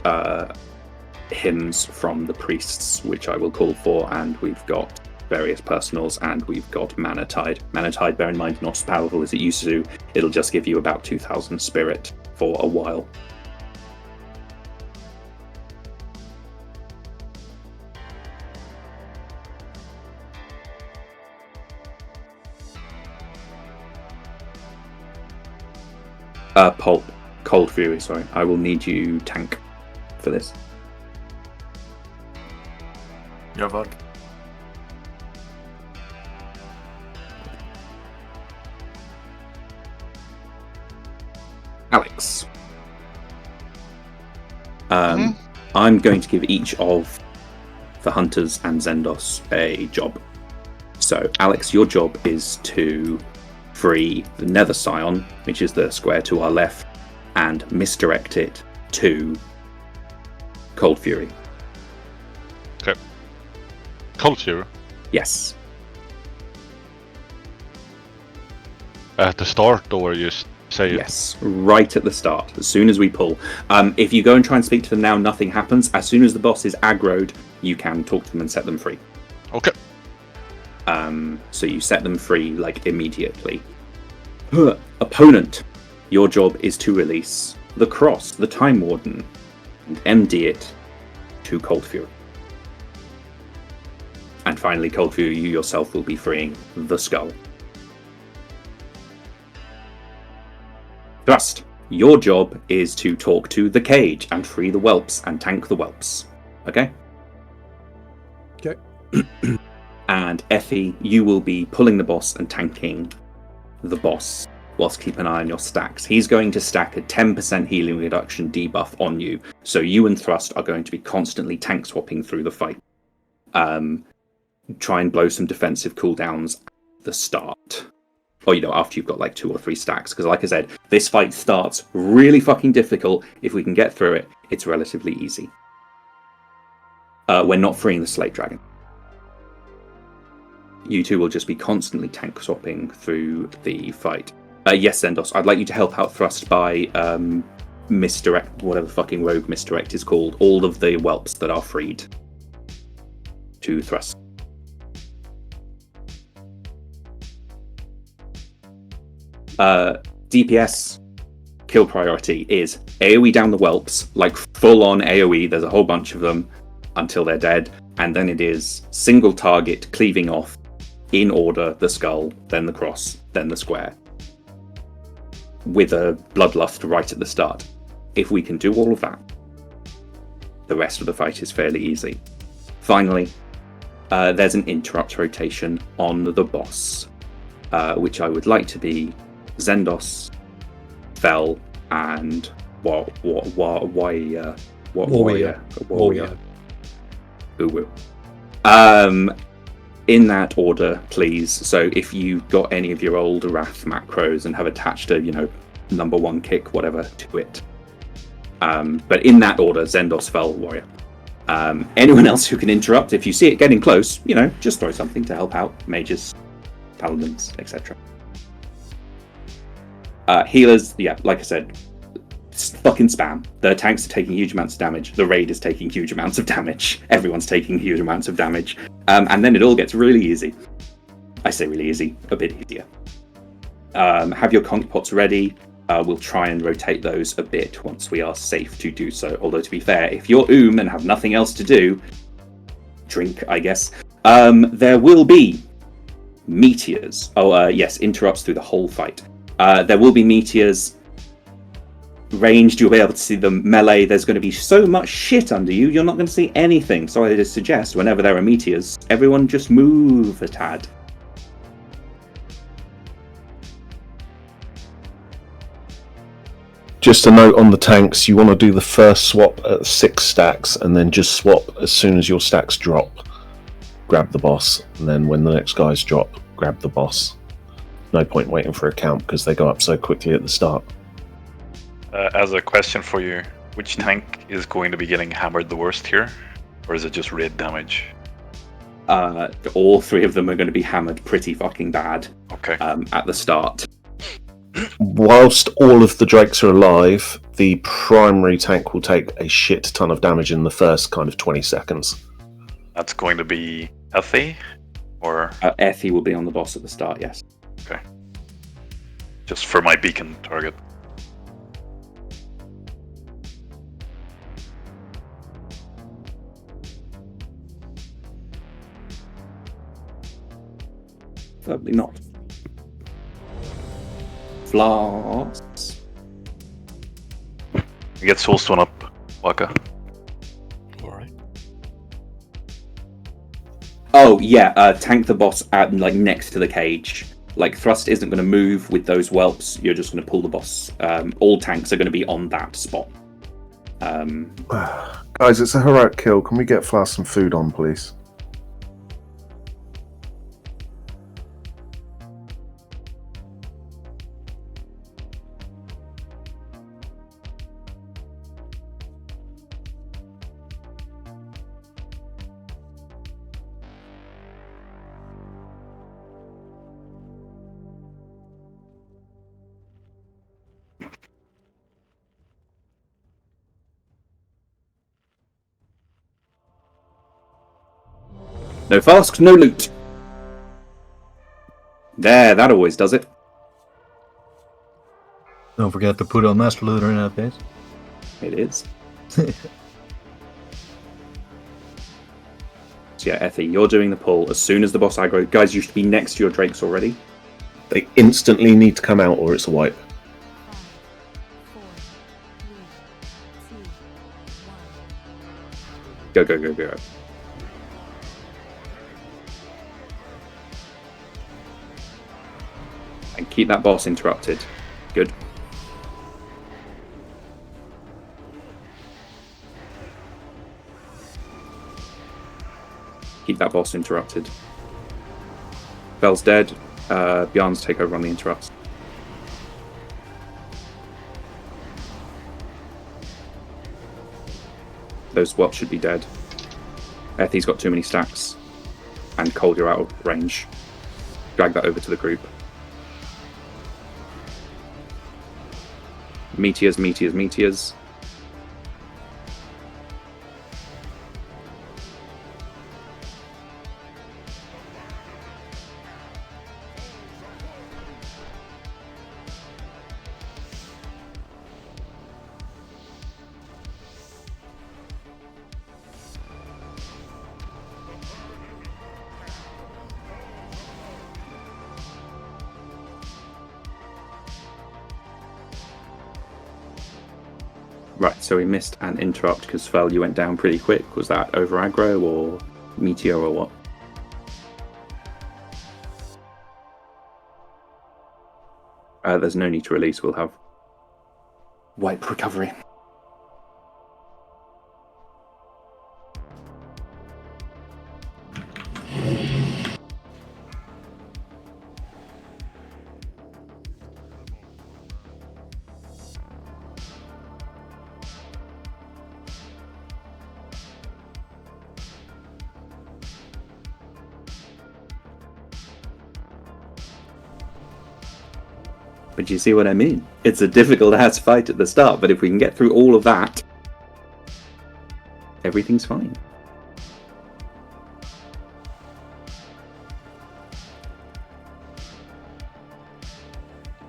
hymns from the priests, which I will call for, and we've got various personals, and we've got Mana Tide. Mana Tide, bear in mind, not as powerful as it used to. It'll just give you about 2,000 spirit for a while. Cold Fury, sorry. I will need you tank for this. Your vote. Alex. I'm going to give each of the Hunters and Zendos a job. So, Alex, your job is to free the Nether Scion, which is the square to our left, and misdirect it to Cold Fury. Okay. Cold Fury? Yes. At the start, or you say it? Yes, right at the start, as soon as we pull. If you go and try and speak to them now, nothing happens. As soon as the boss is aggroed, you can talk to them and set them free. Okay. So you set them free, immediately. Opponent, your job is to release the Cross, the Time Warden, and MD it to Cold Fury. And finally, Cold Fury, you yourself will be freeing the Skull. Thrust, your job is to talk to the Cage and free the Whelps and tank the Whelps. Okay? Okay. And Effie, you will be pulling the boss and tanking the boss, whilst keep an eye on your stacks. He's going to stack a 10% healing reduction debuff on you, so you and Thrust are going to be constantly tank swapping through the fight. Try and blow some defensive cooldowns at the start. Or, after you've got 2 or 3 stacks, because like I said, this fight starts really fucking difficult. If we can get through it, it's relatively easy. We're not freeing the Slate Dragon. You two will just be constantly tank swapping through the fight. Yes, Zendos, I'd like you to help out Thrust by misdirect, whatever fucking rogue misdirect is called, all of the whelps that are freed to Thrust. DPS kill priority is AoE down the whelps, full on AoE, there's a whole bunch of them until they're dead, and then it is single target cleaving off in order the Skull, then the Cross, then the Square, with a Bloodlust right at the start. If we can do all of that, the rest of the fight is fairly easy. Finally, there's an interrupt rotation on the boss, which I would like to be Zendos, Fel, and Warrior. In that order, please. So if you've got any of your old Wrath macros and have attached a, number 1 kick, whatever, to it. But in that order, Zendos, Fel, Warrior. Anyone else who can interrupt, if you see it getting close, just throw something to help out. Mages, Paladins, etc. Healers, yeah, like I said, fucking spam. The tanks are taking huge amounts of damage. The raid is taking huge amounts of damage. Everyone's taking huge amounts of damage. And then it all gets really easy. I say really easy, a bit easier. Have your conch pots ready. We'll try and rotate those a bit once we are safe to do so. Although, to be fair, if you're and have nothing else to do, drink, I guess. There will be meteors. Yes, interrupts through the whole fight. There will be meteors. Ranged, you'll be able to see them. Melee, there's going to be so much shit under you, you're not going to see anything. So I just suggest, whenever there are meteors, everyone just move a tad. Just a note on the tanks, you want to do the first swap at 6 stacks and then just swap as soon as your stacks drop. Grab the boss, and then when the next guys drop, grab the boss. No point waiting for a count because they go up so quickly at the start. As a question for you, which tank is going to be getting hammered the worst here? Or is it just raid damage? All 3 of them are going to be hammered pretty fucking bad. Okay. At the start. Whilst all of the drakes are alive, the primary tank will take a shit ton of damage in the first kind of 20 seconds. That's going to be Ethy? Or Ethy will be on the boss at the start, yes. Okay. Just for my beacon target. Probably not. Flasks. You get Soulstone up, Waka. Alright. Oh yeah, tank the boss at next to the cage. Like thrust isn't going to move with those whelps. You're just going to pull the boss. All tanks are going to be on that spot. Guys, it's a heroic kill. Can we get Flask some food on, please? No flasks, no loot. There, that always does it. Don't forget to put on Master Looter in that case. It is. So yeah, Ethy, you're doing the pull as soon as the boss aggro. Guys, you should be next to your drakes already. They instantly need to come out or it's a wipe. Go, go, go, go. And keep that boss interrupted. Good. Keep that boss interrupted. Bell's dead. Bjarn's take over on the interrupts. Those swaps should be dead. Ethy's got too many stacks. And Cold, you're out of range. Drag that over to the group. Meteors, meteors, meteors. Right, so we missed an interrupt because Fel, you went down pretty quick. Was that over aggro or meteor or what? There's no need to release. We'll have wipe recovery. But you see what I mean? It's a difficult ass fight at the start, but if we can get through all of that, everything's fine.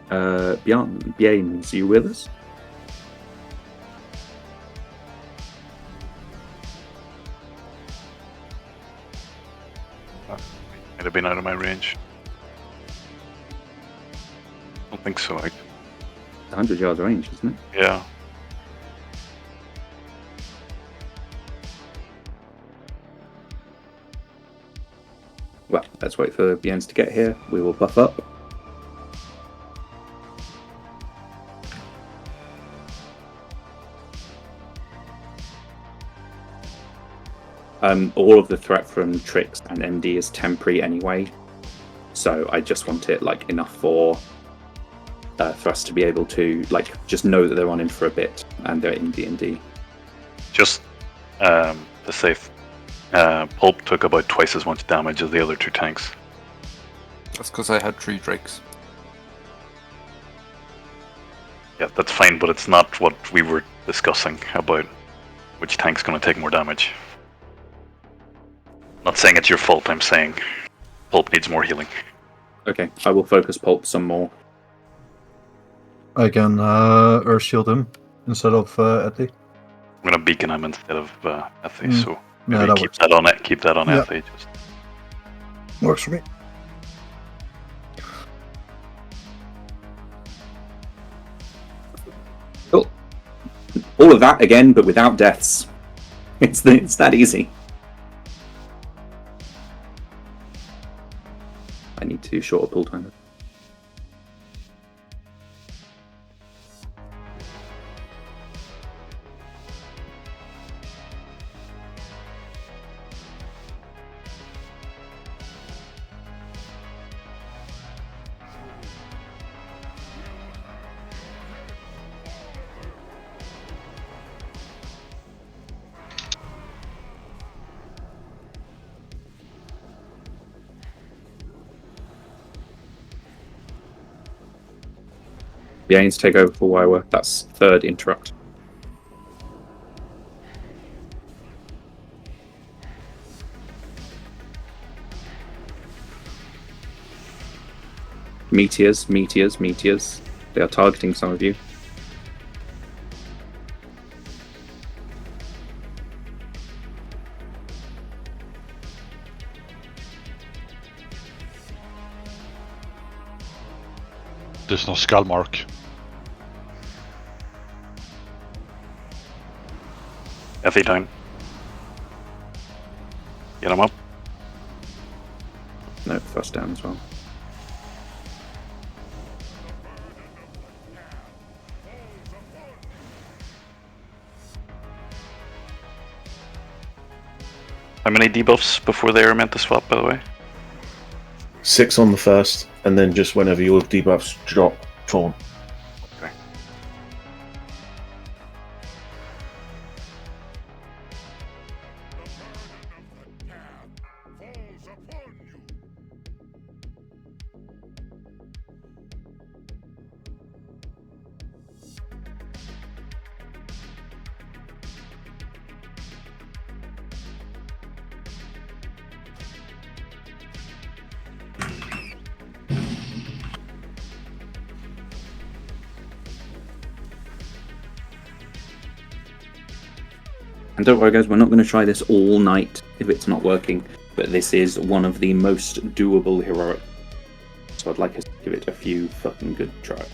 Bjarn, James, you with us? Might have been out of my range. I don't think so. 100 yards range, isn't it? Yeah. Well, let's wait for Bjorns to get here. We will buff up. All of the threat from Trix and MD is temporary anyway, so I just want it like enough for us to be able to like just know that they're on him for a bit and they're in D&D. Just to save, Pulp took about twice as much damage as the other 2 tanks. That's because I had 3 Drakes. Yeah, that's fine, but it's not what we were discussing about which tank's going to take more damage. Not saying it's your fault, I'm saying Pulp needs more healing. Okay, I will focus Pulp some more. I can Earth Shield him instead of Ethy. I'm going to beacon him instead of Ethy, so maybe Yeah, that keep works. that on it. Keep that on Yeah. Ethy. Just. Works for me. Cool. All of that again, but without deaths. It's that easy. I need to shorter pull time. Yeah, I need to take over for Wire. That's 3rd interrupt. Meteors. They are targeting some of you. There's no skull mark. Ethy down. Get him up. No, first down as well. How many debuffs before they are meant to swap, by the way? 6 on the first, and then just whenever your debuffs drop, Torn. Okay. And don't worry guys, we're not going to try this all night if it's not working, but this is one of the most doable heroic. So I'd like us to give it a few fucking good tries.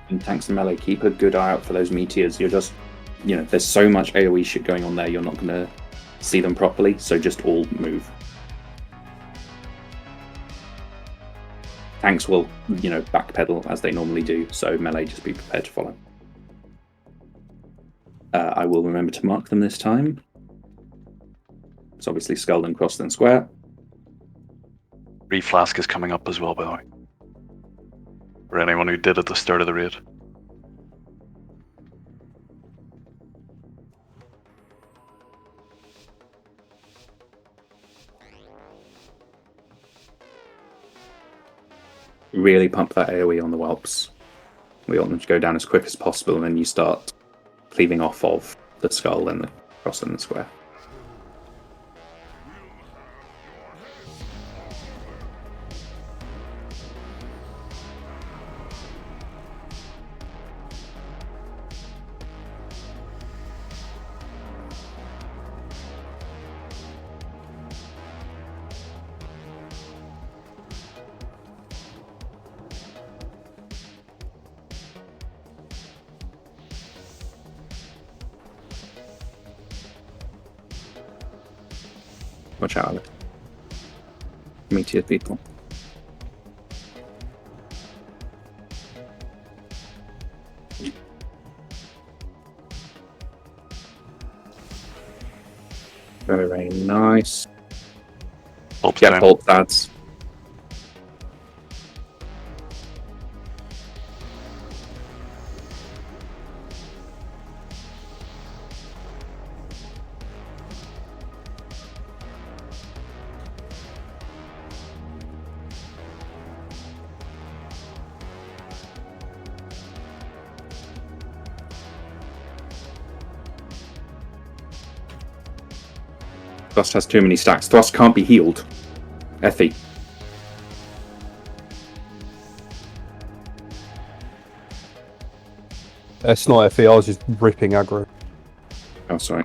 And tanks and melee, keep a good eye out for those meteors. You're just, there's so much AoE shit going on there, you're not going to see them properly, so just all move. Tanks will, backpedal as they normally do, so melee, just be prepared to follow. I will remember to mark them this time. It's obviously skull and cross then square. Reflask is coming up as well, by the way. For anyone who did at the start of the raid. Really pump that AoE on the whelps. We want them to go down as quick as possible, and then you start cleaving off of the skull and the cross and the square. Watch out, Alec. Meteor people. Very, very nice. Yeah, bolt ads. Thrust has too many stacks. Thrust can't be healed. Effie. It's not Effie, I was just ripping aggro. Oh, sorry.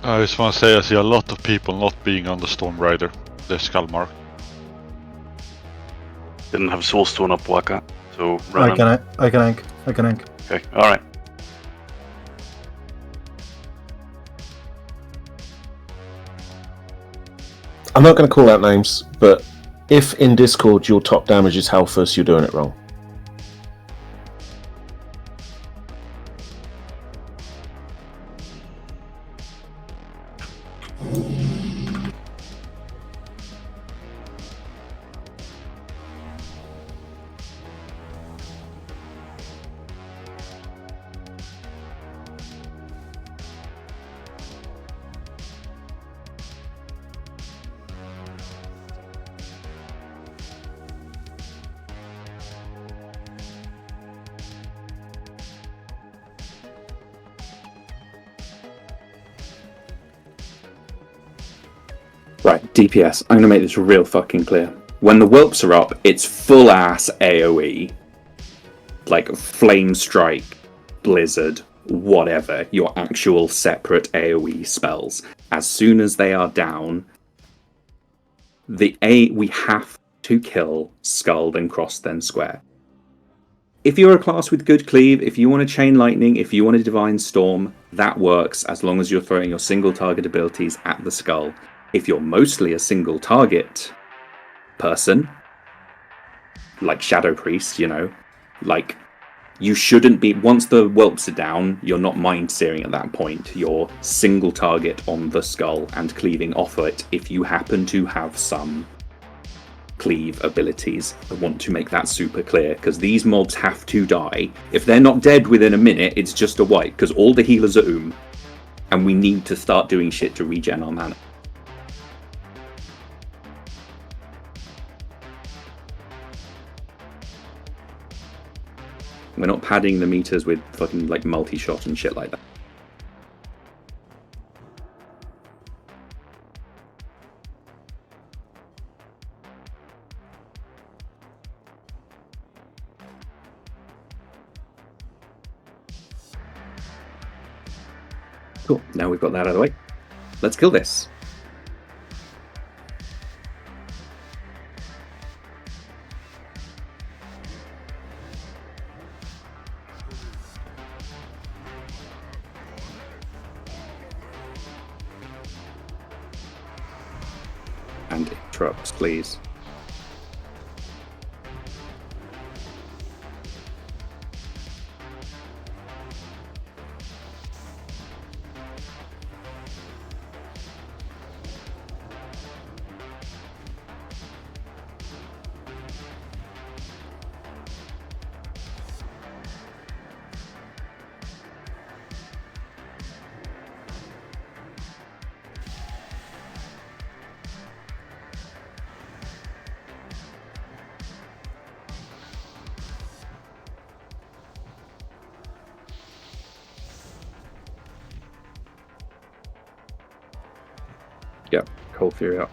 I just want to say I see a lot of people not being on the Storm Rider, the skull mark. Didn't have Soulstone up, Waka, so I run can ank. Okay, alright. I'm not going to call out names, but if in Discord your top damage is Halfus, you're doing it wrong. Right, DPS. I'm gonna make this real fucking clear. When the whelps are up, it's full ass AoE. Like Flame Strike, Blizzard, whatever, your actual separate AoE spells. As soon as they are down, we have to kill Skull, then Cross, then Square. If you're a class with good cleave, if you want to Chain Lightning, if you want to Divine Storm, that works as long as you're throwing your single target abilities at the Skull. If you're mostly a single target person, like Shadow Priest, like, you shouldn't be, once the whelps are down, you're not mind searing at that point. You're single target on the Skull and cleaving off it if you happen to have some cleave abilities. I want to make that super clear, because these mobs have to die. If they're not dead within a minute, it's just a wipe, because all the healers are and we need to start doing shit to regen our mana. We're not padding the meters with fucking like multi-shot and shit like that. Cool, now we've got that out of the way. Let's kill this. And interrupts, please. Yeah, Cold Fury up.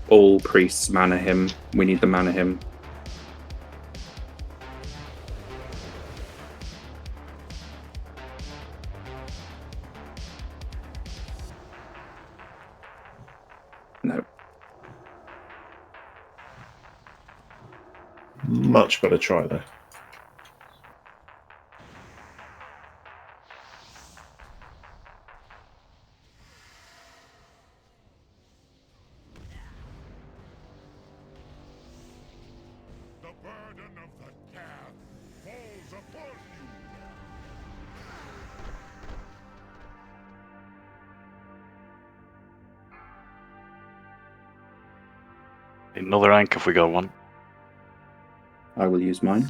All priests mana him. We need the mana him. No. Much better try though. Another rank if we got one. I will use mine.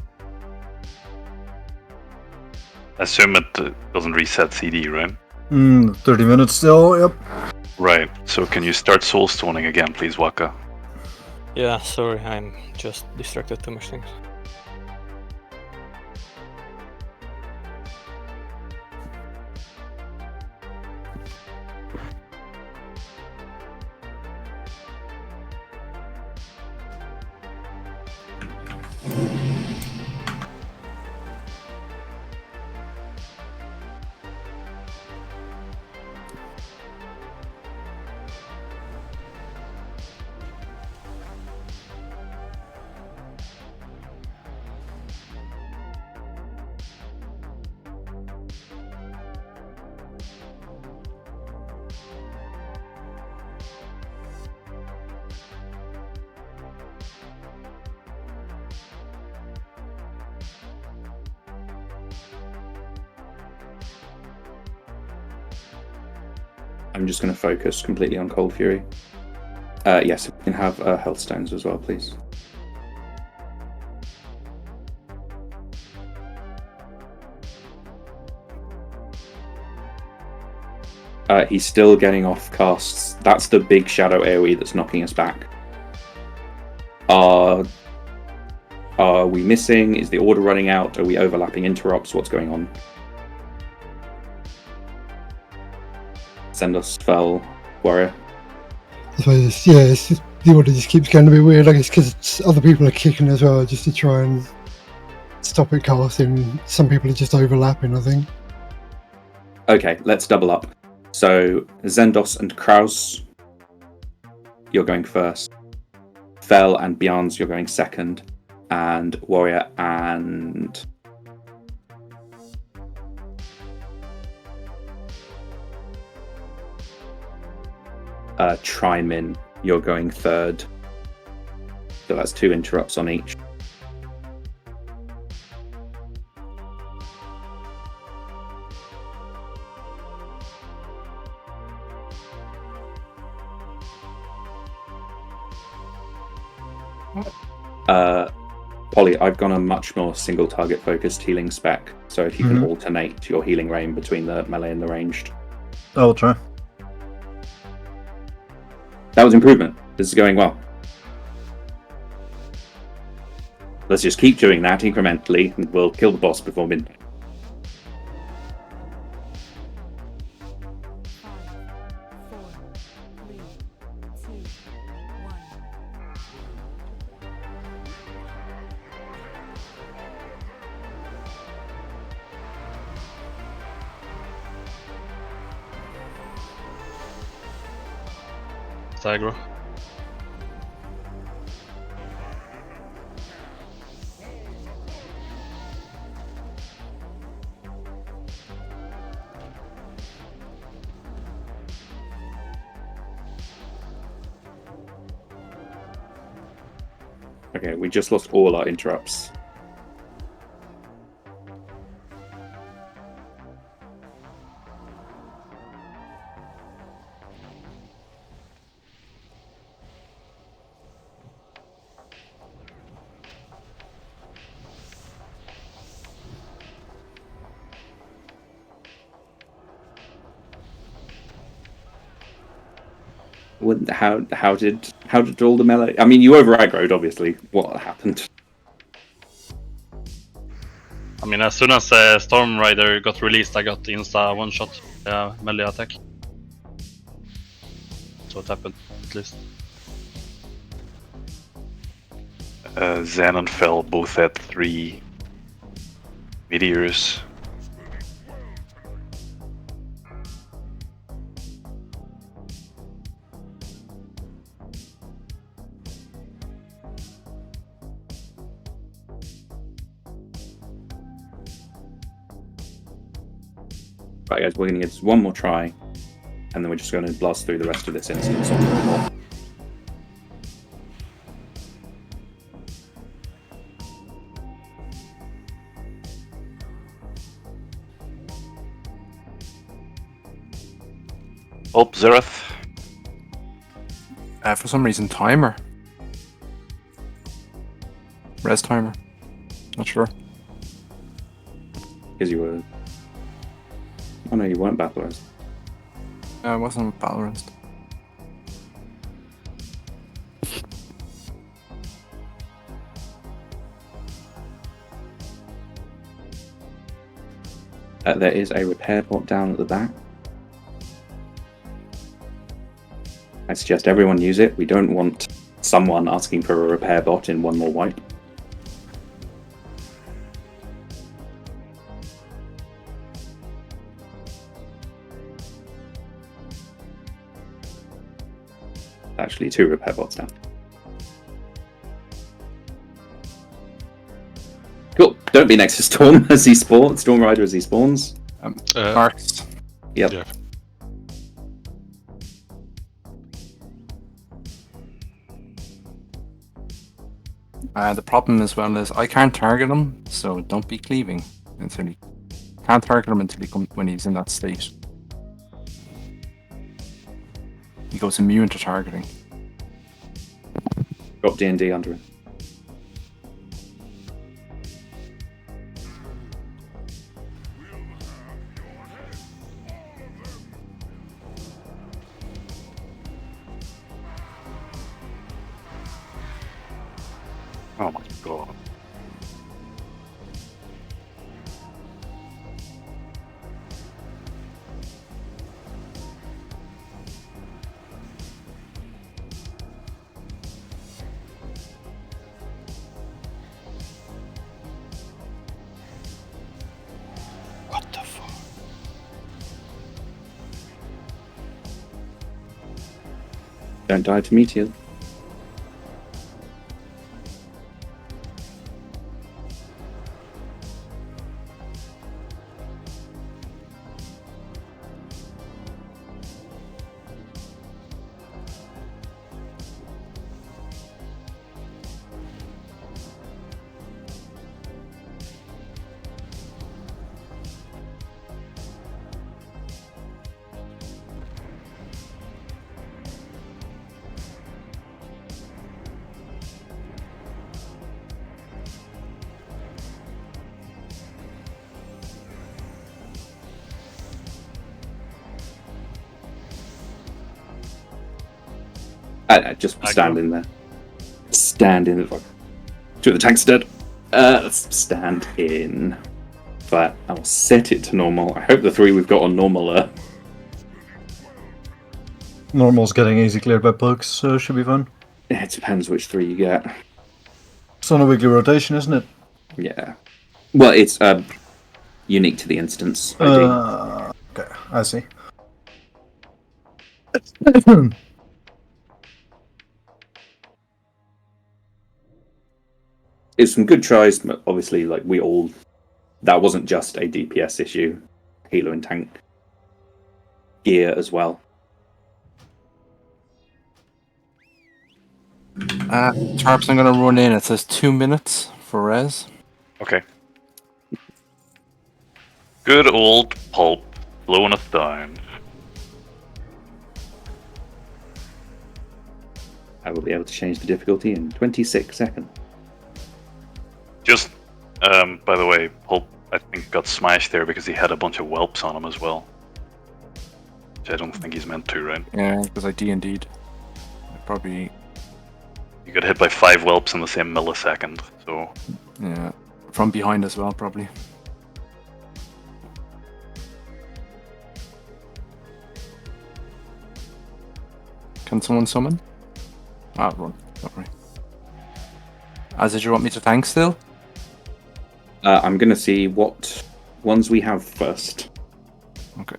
Assume it doesn't reset CD, right? 30 minutes still, yep. Right, so can you start soulstoning again, please, Waka? Yeah, sorry, I'm just distracted too much things. I'm just going to focus completely on Cold Fury. Yes, we can have health stones as well, please. He's still getting off casts. That's the big shadow AoE that's knocking us back. Are we missing? Is the order running out? Are we overlapping interrupts? What's going on? Send us spell, warrior. I suppose, yeah, it's just, the order just keeps getting a bit weird. I guess because other people are kicking as well, just to try and stop it casting. Some people are just overlapping, I think. Okay, let's double up. So, Zendos and Kraus, you're going first. Fel and Bjarns, you're going second. And Warrior and... Trimin, you're going third. So that's 2 interrupts on each. Polly, I've gone a much more single target focused healing spec, so if you can alternate your healing rain between the melee and the ranged. I'll try. That was improvement. This is going well. Let's just keep doing that incrementally, and we'll kill the boss before midnight. Aggro. Okay, we just lost all our interrupts. How did all the melee? I mean, you over aggroed, obviously. What happened? I mean, as soon as Storm Rider got released, I got insta one shot melee attack. That's what happened, at least. Zan and Fel both had 3 meteors. Right, guys, we're going to get one more try, and then we're just going to blast through the rest of this instance on normal. Oh, Zereth. For some reason, timer. Res timer. Not sure. Because you were... Oh no, you weren't battle rest. I wasn't battle rest. There is a repair bot down at the back. I suggest everyone use it. We don't want someone asking for a repair bot in one more wipe. Actually, 2 repair bots now. Cool. Don't be next to Storm as he spawns. Storm Rider as he spawns. Marks. Yep. Yeah. The problem as well is I can't target him, so don't be cleaving until he can't target him until when he's in that state. He goes immune to targeting. Got D&D under him. Oh my god. What the fuck? Don't die to meteor. Just stand in there. Stand in. Two of the tanks dead. Stand in. But I'll set it to normal. I hope the 3 we've got on normal are... Normal's getting easy cleared by bugs, so should be fun. It depends which 3 you get. It's on a weekly rotation, isn't it? Yeah. Well, it's unique to the instance. Okay, I see. It's some good tries, but obviously, like, we all... That wasn't just a DPS issue. Healer and tank gear as well. Tarps, I'm gonna run in. It says 2 minutes for res. Okay. Good old pulp blowing us down. I will be able to change the difficulty in 26 seconds. Just, by the way, Pulp, I think, got smashed there because he had a bunch of whelps on him as well. Which I don't think he's meant to, right? Yeah, because I D&D'd. Probably. You got hit by 5 whelps in the same millisecond, so. Yeah. From behind as well, probably. Can someone summon? Ah, run. Don't worry. As did you want me to tank still? I'm going to see what ones we have first. Okay.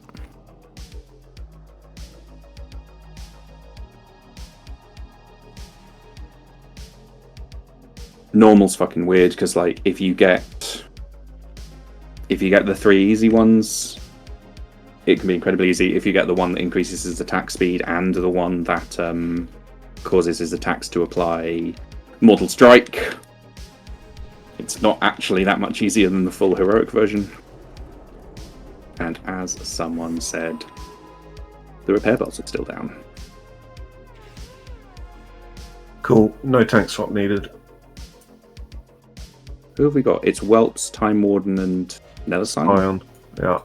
Normal's fucking weird because, like, if you get the 3 easy ones, it can be incredibly easy. If you get the one that increases his attack speed and the one that causes his attacks to apply Mortal Strike, it's not actually that much easier than the full heroic version. And as someone said, the repair belts are still down. Cool. No tank swap needed. Who have we got? It's Whelps, Time Warden, and Nether Scion. Ion. Yeah.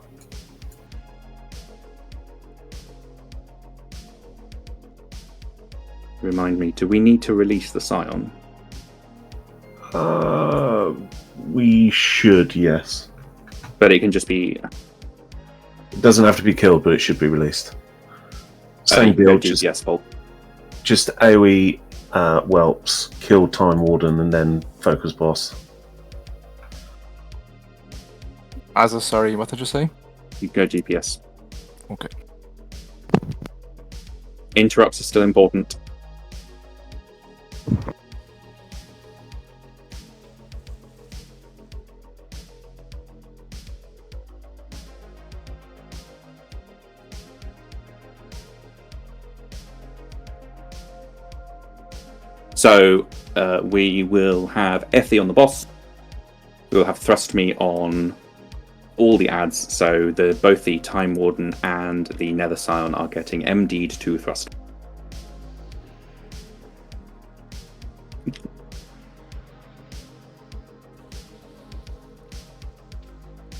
Remind me, do we need to release the Scion? We should, yes. But it can just be... It doesn't have to be killed, but it should be released. Same build, just AoE whelps, kill Time Warden, and then focus boss. Asa, sorry, what did you say? You go GPS. Okay. Interrupts are still important. So we will have Effie on the boss. We'll have Thrust Me on all the ads. So both the Time Warden and the Nether Scion are getting MD'd to Thrust.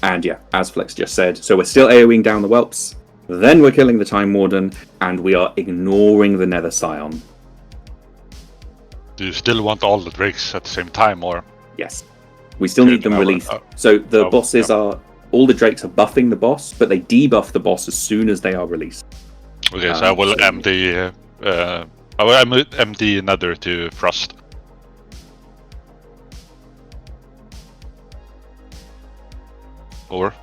And yeah, as Flex just said, so we're still AoEing down the whelps, then we're killing the Time Warden, and we are ignoring the Nether Scion. Do you still want all the drakes at the same time, or? Yes. We still need them released. So the bosses are... All the drakes are buffing the boss, but they debuff the boss as soon as they are released. Okay, so I will MD... I will MD Nether to Frost. Or?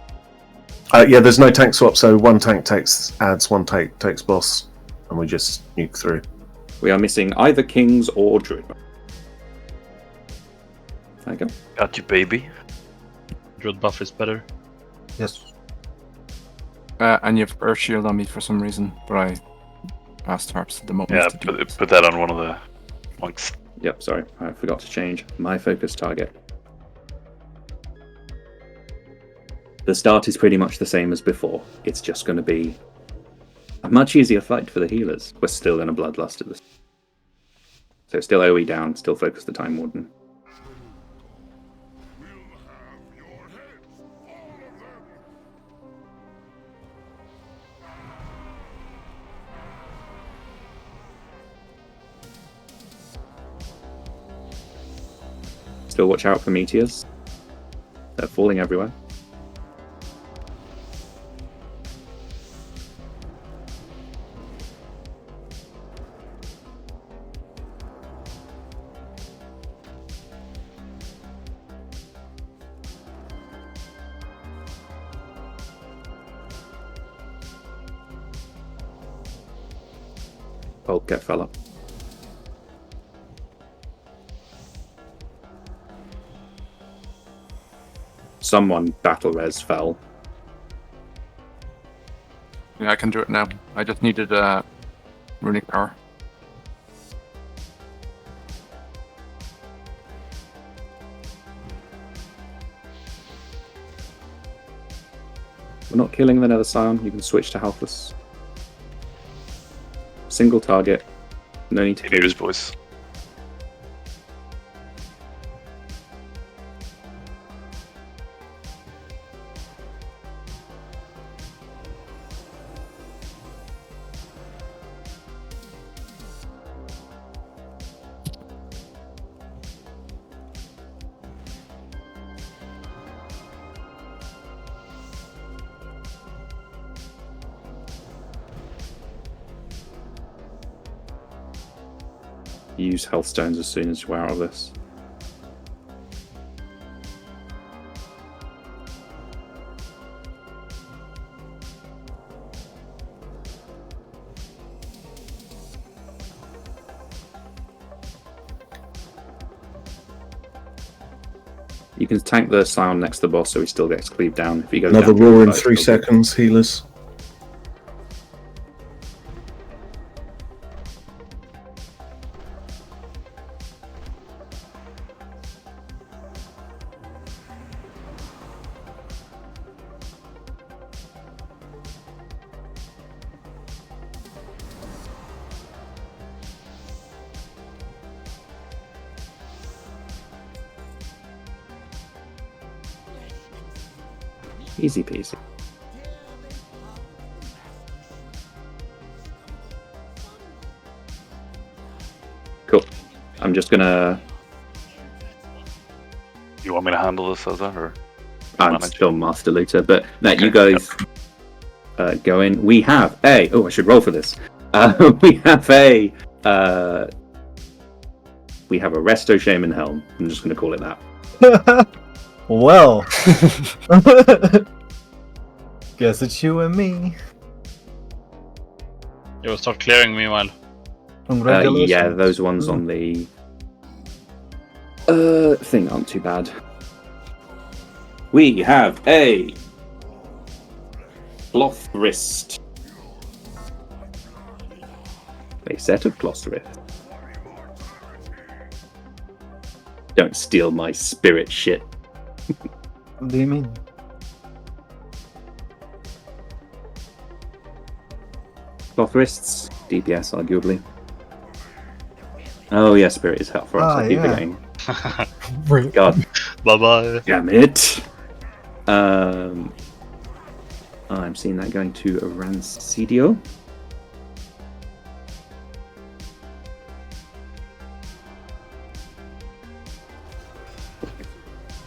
Yeah, there's no tank swap, so one tank takes ads, one tank takes boss, and we just nuke through. We are missing either Kings or Druid. There you go. Got you, baby. Druid buff is better. Yes. And you have Earth Shield on me for some reason, but I asked Harps at the moment. Yeah, put that on one of the monks. Yep, sorry, I forgot to change my focus target. The start is pretty much the same as before. It's just going to be a much easier fight for the healers. We're still in a bloodlust at this. So still AoE down, still focus the Time Warden. Still watch out for meteors. They're falling everywhere. Oh, get fella. Someone battle res fell. Yeah, I can do it now. I just needed runic power. not killing the Nether Scion, you can switch to Helpless. Single target. No need to use voice. Use health stones as soon as you're out of this. You can tank the Scion next to the boss so he still gets cleaved down. If he goes Another down roar in side, 3 seconds, healers. Easy peasy. Cool. I'm just gonna... You want me to handle this, Oza, or? I'm still Master Looter, but no, you guys go in. We have a... Oh, I should roll for this. We have a Resto Shaman Helm. I'm just gonna call it that. Well, guess it's you and me. You will start clearing meanwhile. Congratulations. Yeah, those ones on the thing aren't too bad. We have a Cloth Wrist. A set of Cloth Wrist. Don't steal my spirit shit. What do you mean? Cloth Wrists, DPS arguably. Oh yeah, spirit is helpful. I keep forgetting. God. Bye-bye. Damn it. I'm seeing that going to Rancidio.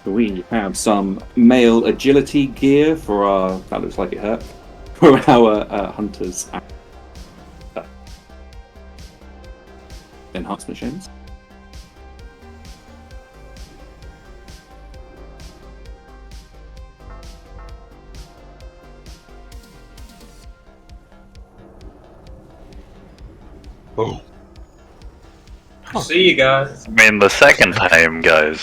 We have some male agility gear for our... That looks like it hurt. For our hunters. Enhancement shames. Oh. See you guys. I mean, the second time, guys.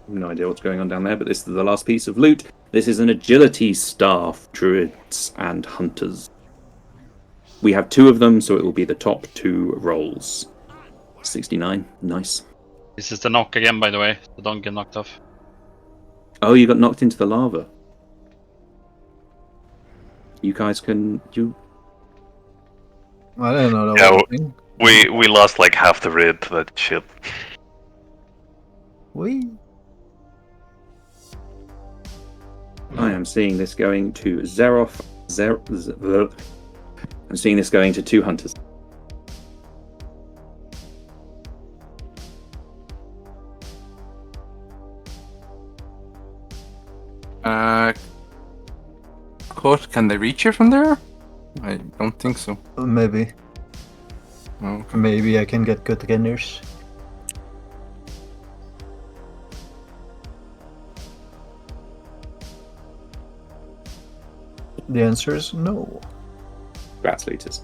No idea what's going on down there, but this is the last piece of loot. This is an agility staff, druids and hunters. We have 2 of them, so it will be the top 2 rolls. 69, nice. This is the knock again, by the way, so don't get knocked off. Oh, you got knocked into the lava. You guys can... I didn't know that Yeah, was a thing. we lost like half the raid to that shit. I am seeing this going to Zeroth. I'm seeing this going to 2 hunters. Cut, can they reach you from there? I don't think so. Maybe. Oh. Maybe I can get good gainers. The answer is no. Rats looters.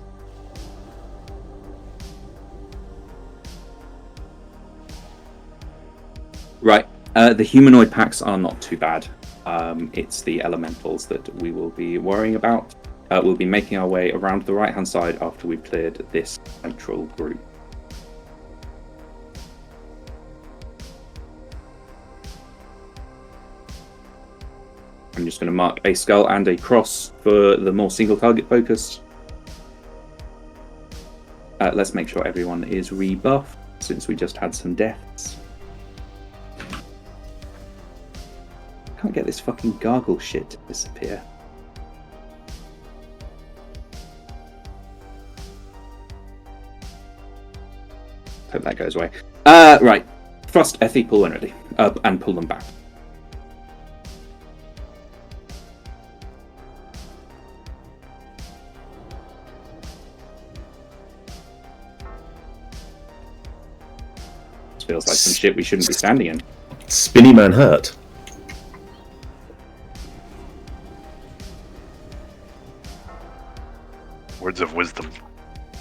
Right. The humanoid packs are not too bad. It's the elementals that we will be worrying about. We'll be making our way around the right-hand side after we've cleared this central group. I'm just going to mark a skull and a cross for the more single-target focused. Let's make sure everyone is rebuffed, since we just had some deaths. Can't get this fucking gargle shit to disappear. Hope that goes away. Right. Thrust, Effie, pull when ready. And pull them back. This feels like some shit we shouldn't be standing in. Spinny man hurt. Words of wisdom.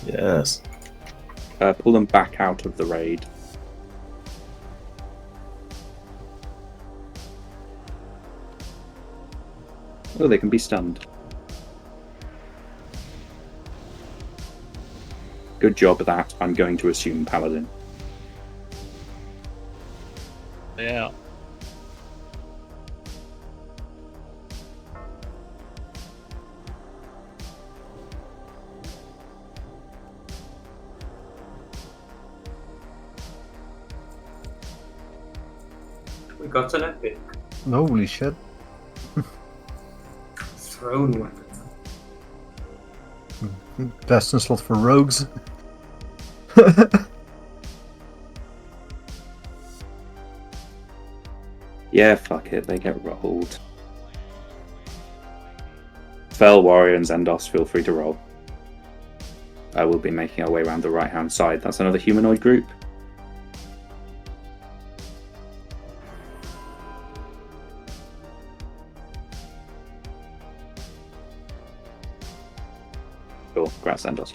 Yes. Pull them back out of the raid. Oh, they can be stunned. Good job of that. I'm going to assume Paladin. Yeah. We got an epic Holy shit. throne weapon. Bastion slot for rogues. Yeah, fuck it. They get rolled. Fel, Warrior, and Xandos, feel free to roll. I will be making our way around the right-hand side. That's another humanoid group. Cool. Congrats, Xandos.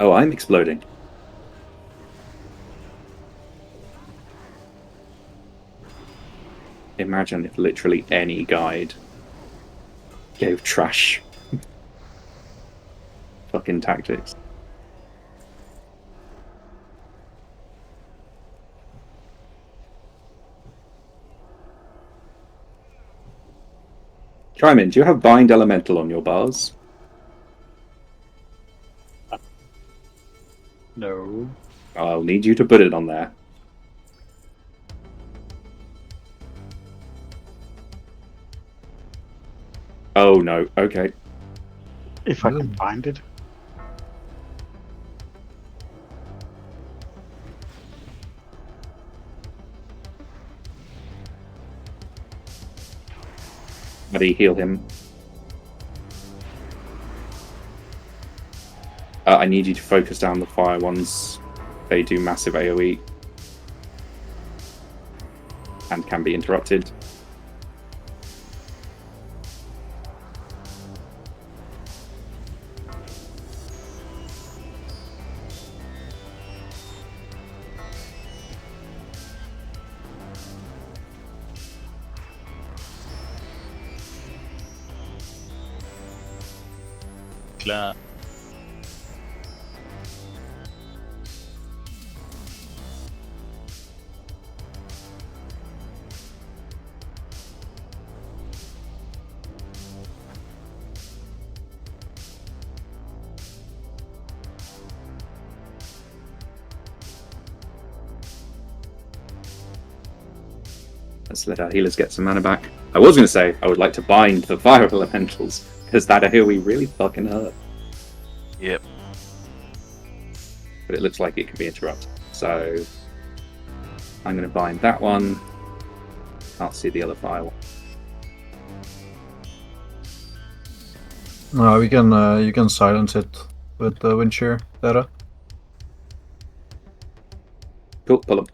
Oh, I'm exploding. Imagine if literally any guide gave trash fucking tactics. Tryman, do you have Bind Elemental on your bars? No. I'll need you to put it on there. Oh no, okay. If I can find it. Buddy, heal him. I need you to focus down the fire ones. They do massive AoE. And can be interrupted. Klar. Let's let our healers get some mana back. I was going to say I would like to bind the fire elementals, Because that AoE really fucking hurt. Yep. But it looks like it can be interrupted. So I'm going to bind that one. Can't see the other file. No, we can. You can silence it with the wind shear data. Cool, pull them.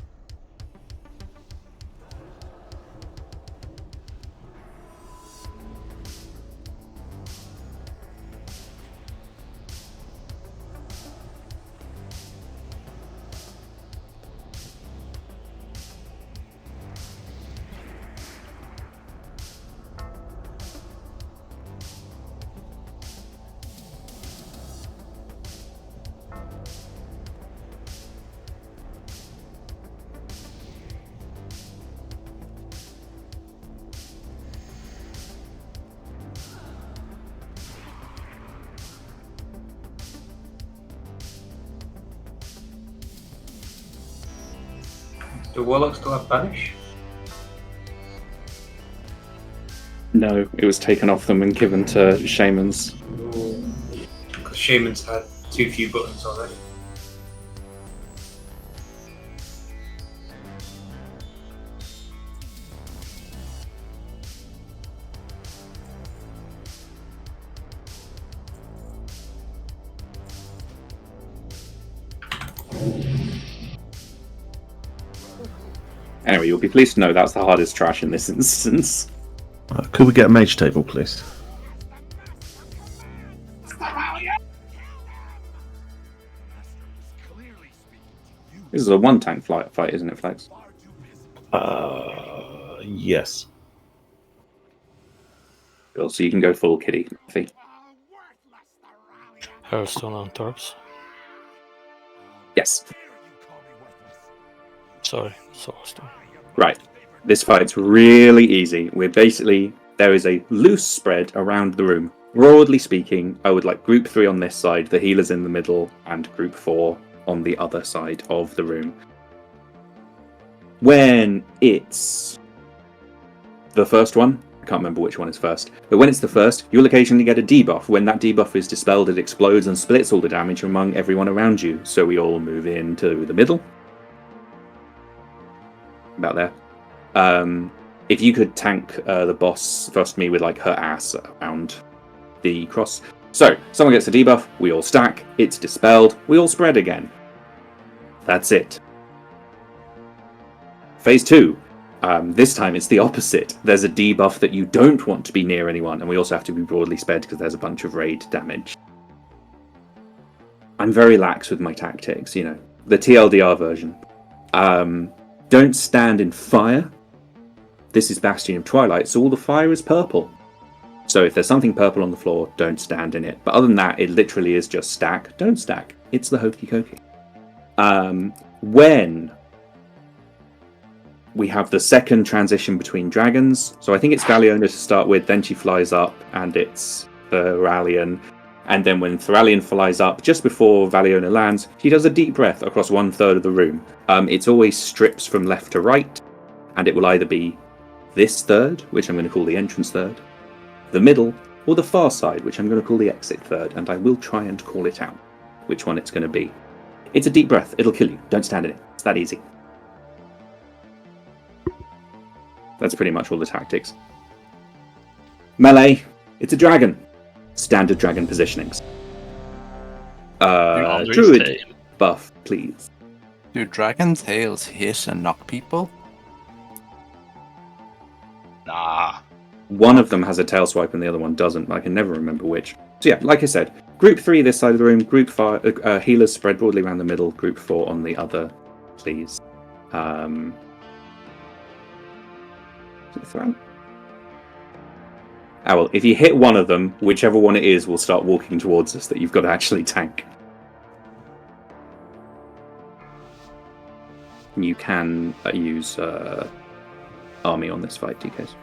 Do Warlocks still have Banish? No, it was taken off them and given to Shamans. Because Shamans had too few buttons already. Anyway, you'll be pleased to know that's the hardest trash in this instance. Could we get a mage table, please? This is a one-tank fight, isn't it, Flex? Yes. Cool, so you can go full kitty. Hearthstone on Torps. Yes. Sorry, Soulstone. Right. This fight's really easy. There is a loose spread around the room. Broadly speaking, I would like group 3 on this side, the healers in the middle, and group 4 on the other side of the room. When it's the first one, I can't remember which one is first, but when it's the first, you'll occasionally get a debuff. When that debuff is dispelled, it explodes and splits all the damage among everyone around you. So we all move into the middle. About there. If you could tank the boss first me with like her ass around the cross. So, someone gets a debuff, we all stack, it's dispelled, we all spread again. That's it. Phase 2. This time it's the opposite. There's a debuff that you don't want to be near anyone, and we also have to be broadly sped because there's a bunch of raid damage. I'm very lax with my tactics, you know. The TLDR version. Don't stand in fire. This is Bastion of Twilight, so all the fire is purple. So if there's something purple on the floor, don't stand in it. But other than that, it literally is just stack. Don't stack. It's the hokey cokey. When we have the second transition between dragons, so I think it's Valiona to start with, then she flies up, and it's Thoralion. And then when Thoralion flies up, just before Valiona lands, she does a deep breath across 1/3 of the room. It's always strips from left to right, and it will either be this third, which I'm going to call the entrance third, the middle, or the far side, which I'm going to call the exit third, and I will try and call it out, which one it's going to be. It's a deep breath. It'll kill you. Don't stand in it. It's that easy. That's pretty much all the tactics. Melee. It's a dragon. Standard dragon positionings. Druid buff, please. Do dragon tails hiss and knock people? Nah. One of them has a tail swipe and the other one doesn't. I can never remember which. So yeah, like I said, group 3 this side of the room, group 5 healers spread broadly around the middle, group 4 on the other, please. Well, if you hit one of them, whichever one it is will start walking towards us that you've got to actually tank. You can use army on this fight, DKs.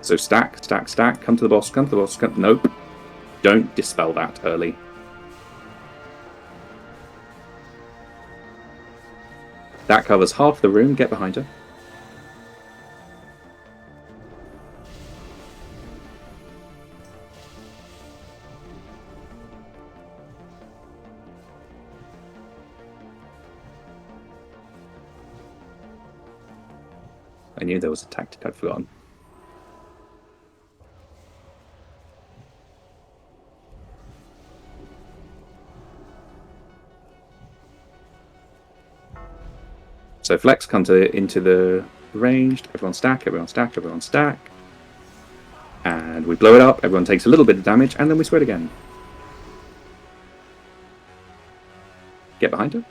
So stack, stack, stack. Come to the boss. Come to the boss. Nope. Don't dispel that early. That covers half the room. Get behind her. I knew there was a tactic I'd forgotten. So Flex comes into the ranged. Everyone stack, everyone stack, everyone stack. And we blow it up. Everyone takes a little bit of damage, and then we spread again. Get behind her.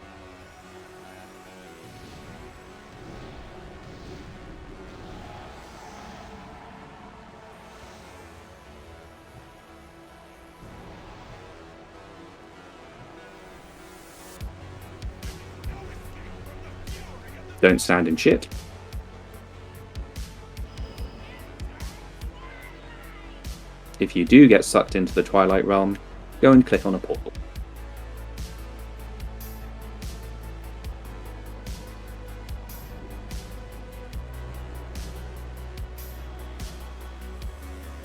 Don't stand in shit. If you do get sucked into the Twilight realm, go and click on a portal.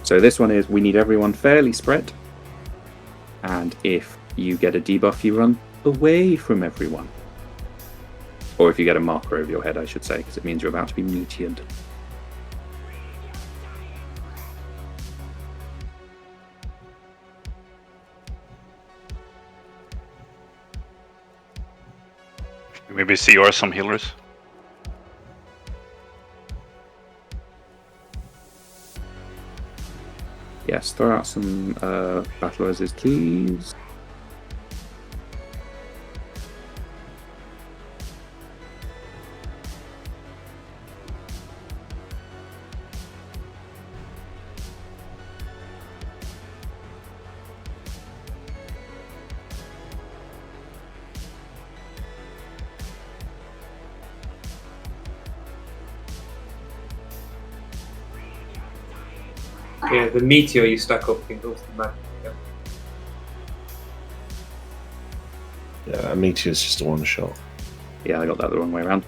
So this one is, we need everyone fairly spread. And if you get a debuff, you run away from everyone. Or if you get a marker over your head, I should say, because it means you're about to be meteored. Maybe CR some healers. Yes, throw out some battle roses, please. Yeah, the meteor you stack up can go to the map. Yeah, a meteor's just a one shot. Yeah, I got that the wrong way around.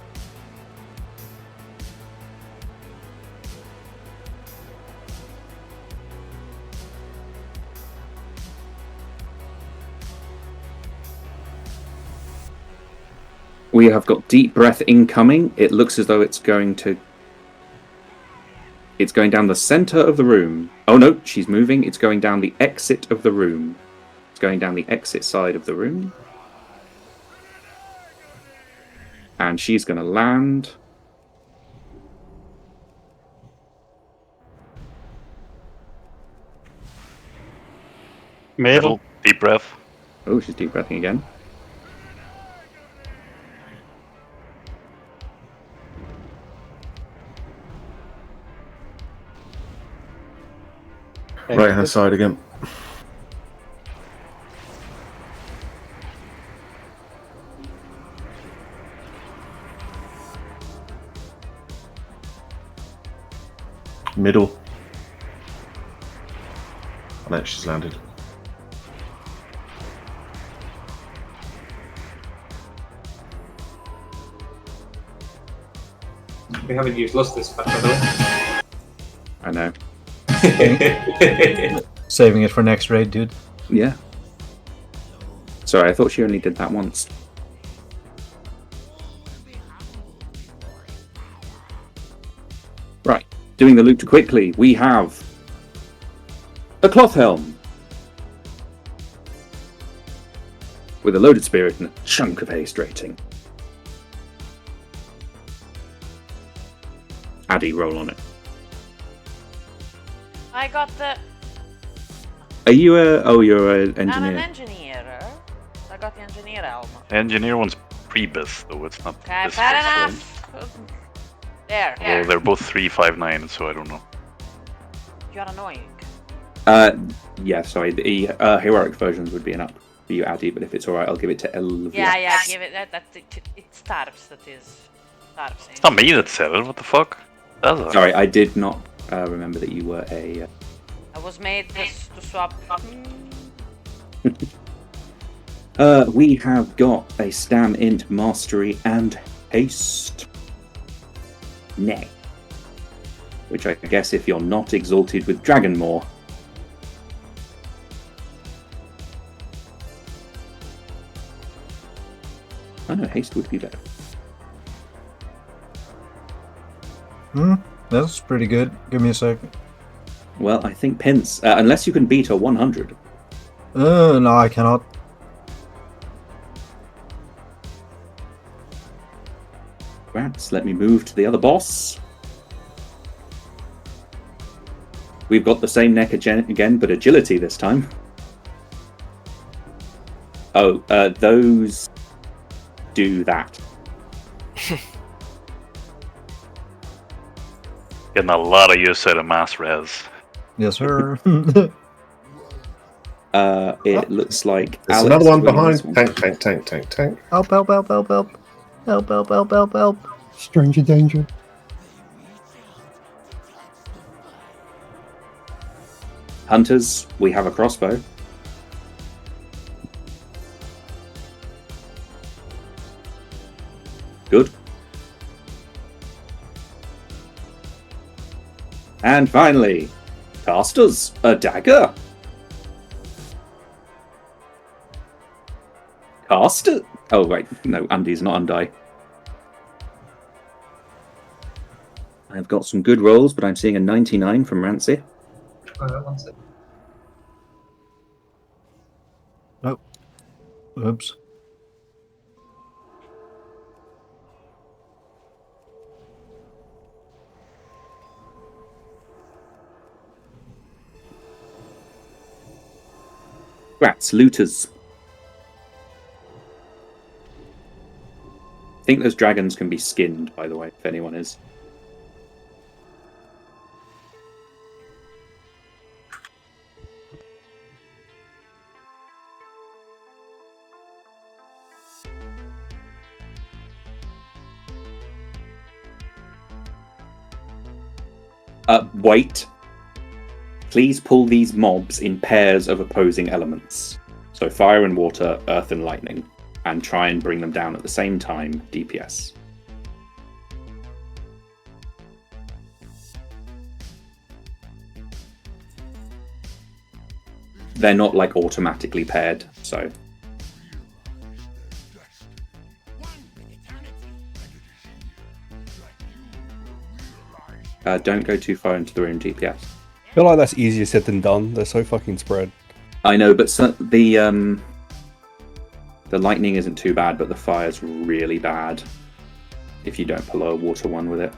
We have got deep breath incoming. It looks as though it's going to... It's going down the center of the room. Oh no, she's moving. It's going down the exit of the room. It's going down the exit side of the room. And she's going to land. Middle. Deep breath. Oh, she's deep breathing again. Right hand side again. Middle. Oh no, she's landed. We haven't used Lust this far, by the way. I know. Saving it for next raid, dude. Yeah. Sorry, I thought she only did that once. Right, doing the loot quickly, we have a cloth helm with a loaded spirit and a chunk of haste rating. Addy, roll on it. I got the... Are you a... Oh, you're an engineer. I'm an engineer. I got the engineer helm. Engineer one's pre-bis, though it's not. Okay, bis fair bis, enough. There. Well, they're both 359, so I don't know. You're annoying. Yeah, sorry. The heroic versions would be an up for you, Addy, but if it's alright, I'll give it to Elvia. Yeah, give it. It starves, that is. Starves. It's not me that said it, what the fuck? Does it? Sorry, I did not remember that you were a... I was made to swap. We have got a Stam, Int, Mastery, and Haste. Nay. Which I guess if you're not exalted with Dragonmaw. Oh no, Haste would be better. That's pretty good. Give me a second. Well, I think Pence, unless you can beat a 100. No, I cannot. Rats, let me move to the other boss. We've got the same neck again, but agility this time. Oh, those do that. Getting a lot of use out of mass res. Yes, sir. It looks like There's Alex another one winning behind. this one. Tank. Help. Help. Stranger danger. Hunters, we have a crossbow. Good. And finally, casters, a dagger. Caster. Oh wait, no, Andy's not Undie. I've got some good rolls, but I'm seeing a 99 from Rancy. Oh. Oops. Rats, looters. I think those dragons can be skinned, by the way, if anyone is. Wait. Please pull these mobs in pairs of opposing elements. So fire and water, earth and lightning. And try and bring them down at the same time, DPS. They're not like automatically paired, so... don't go too far into the room, DPS. I feel like that's easier said than done. They're so fucking spread. I know, but the lightning isn't too bad, but the fire's really bad if you don't pull a water one with it.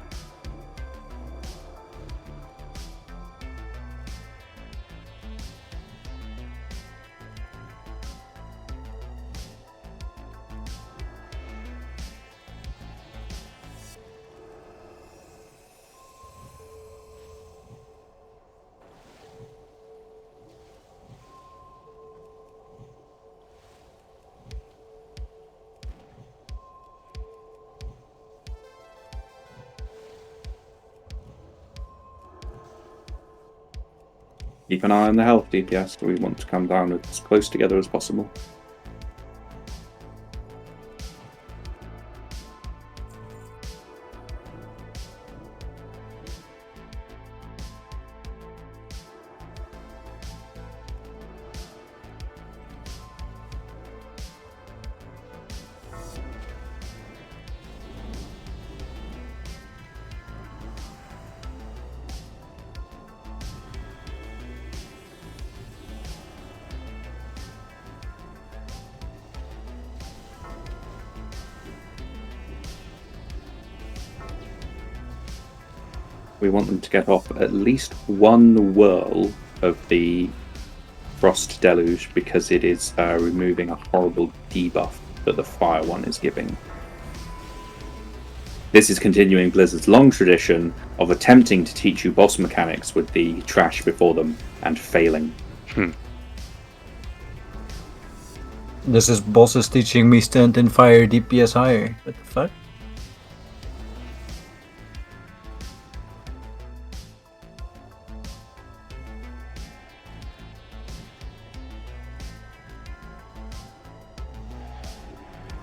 Keep an eye on the health, DPS. We want to come down as close together as possible. We want them to get off at least one whirl of the Frost Deluge because it is removing a horrible debuff that the fire one is giving. This is continuing Blizzard's long tradition of attempting to teach you boss mechanics with the trash before them and failing. This is bosses teaching me stand in fire DPS higher. What the fuck?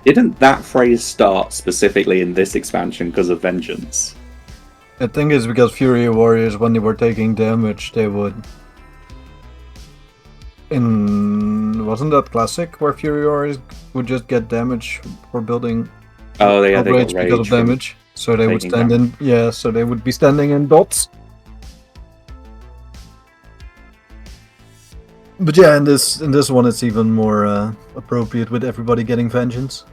Didn't that phrase start specifically in this expansion because of vengeance? I think it's because Fury Warriors, when they were taking damage, they would... Wasn't that classic, where Fury Warriors would just get damage for building... Oh, yeah, they got rage because of rage damage. So they would taking stand damage. in... Yeah, so they would be standing in dots. But yeah, in this one it's even more appropriate with everybody getting vengeance.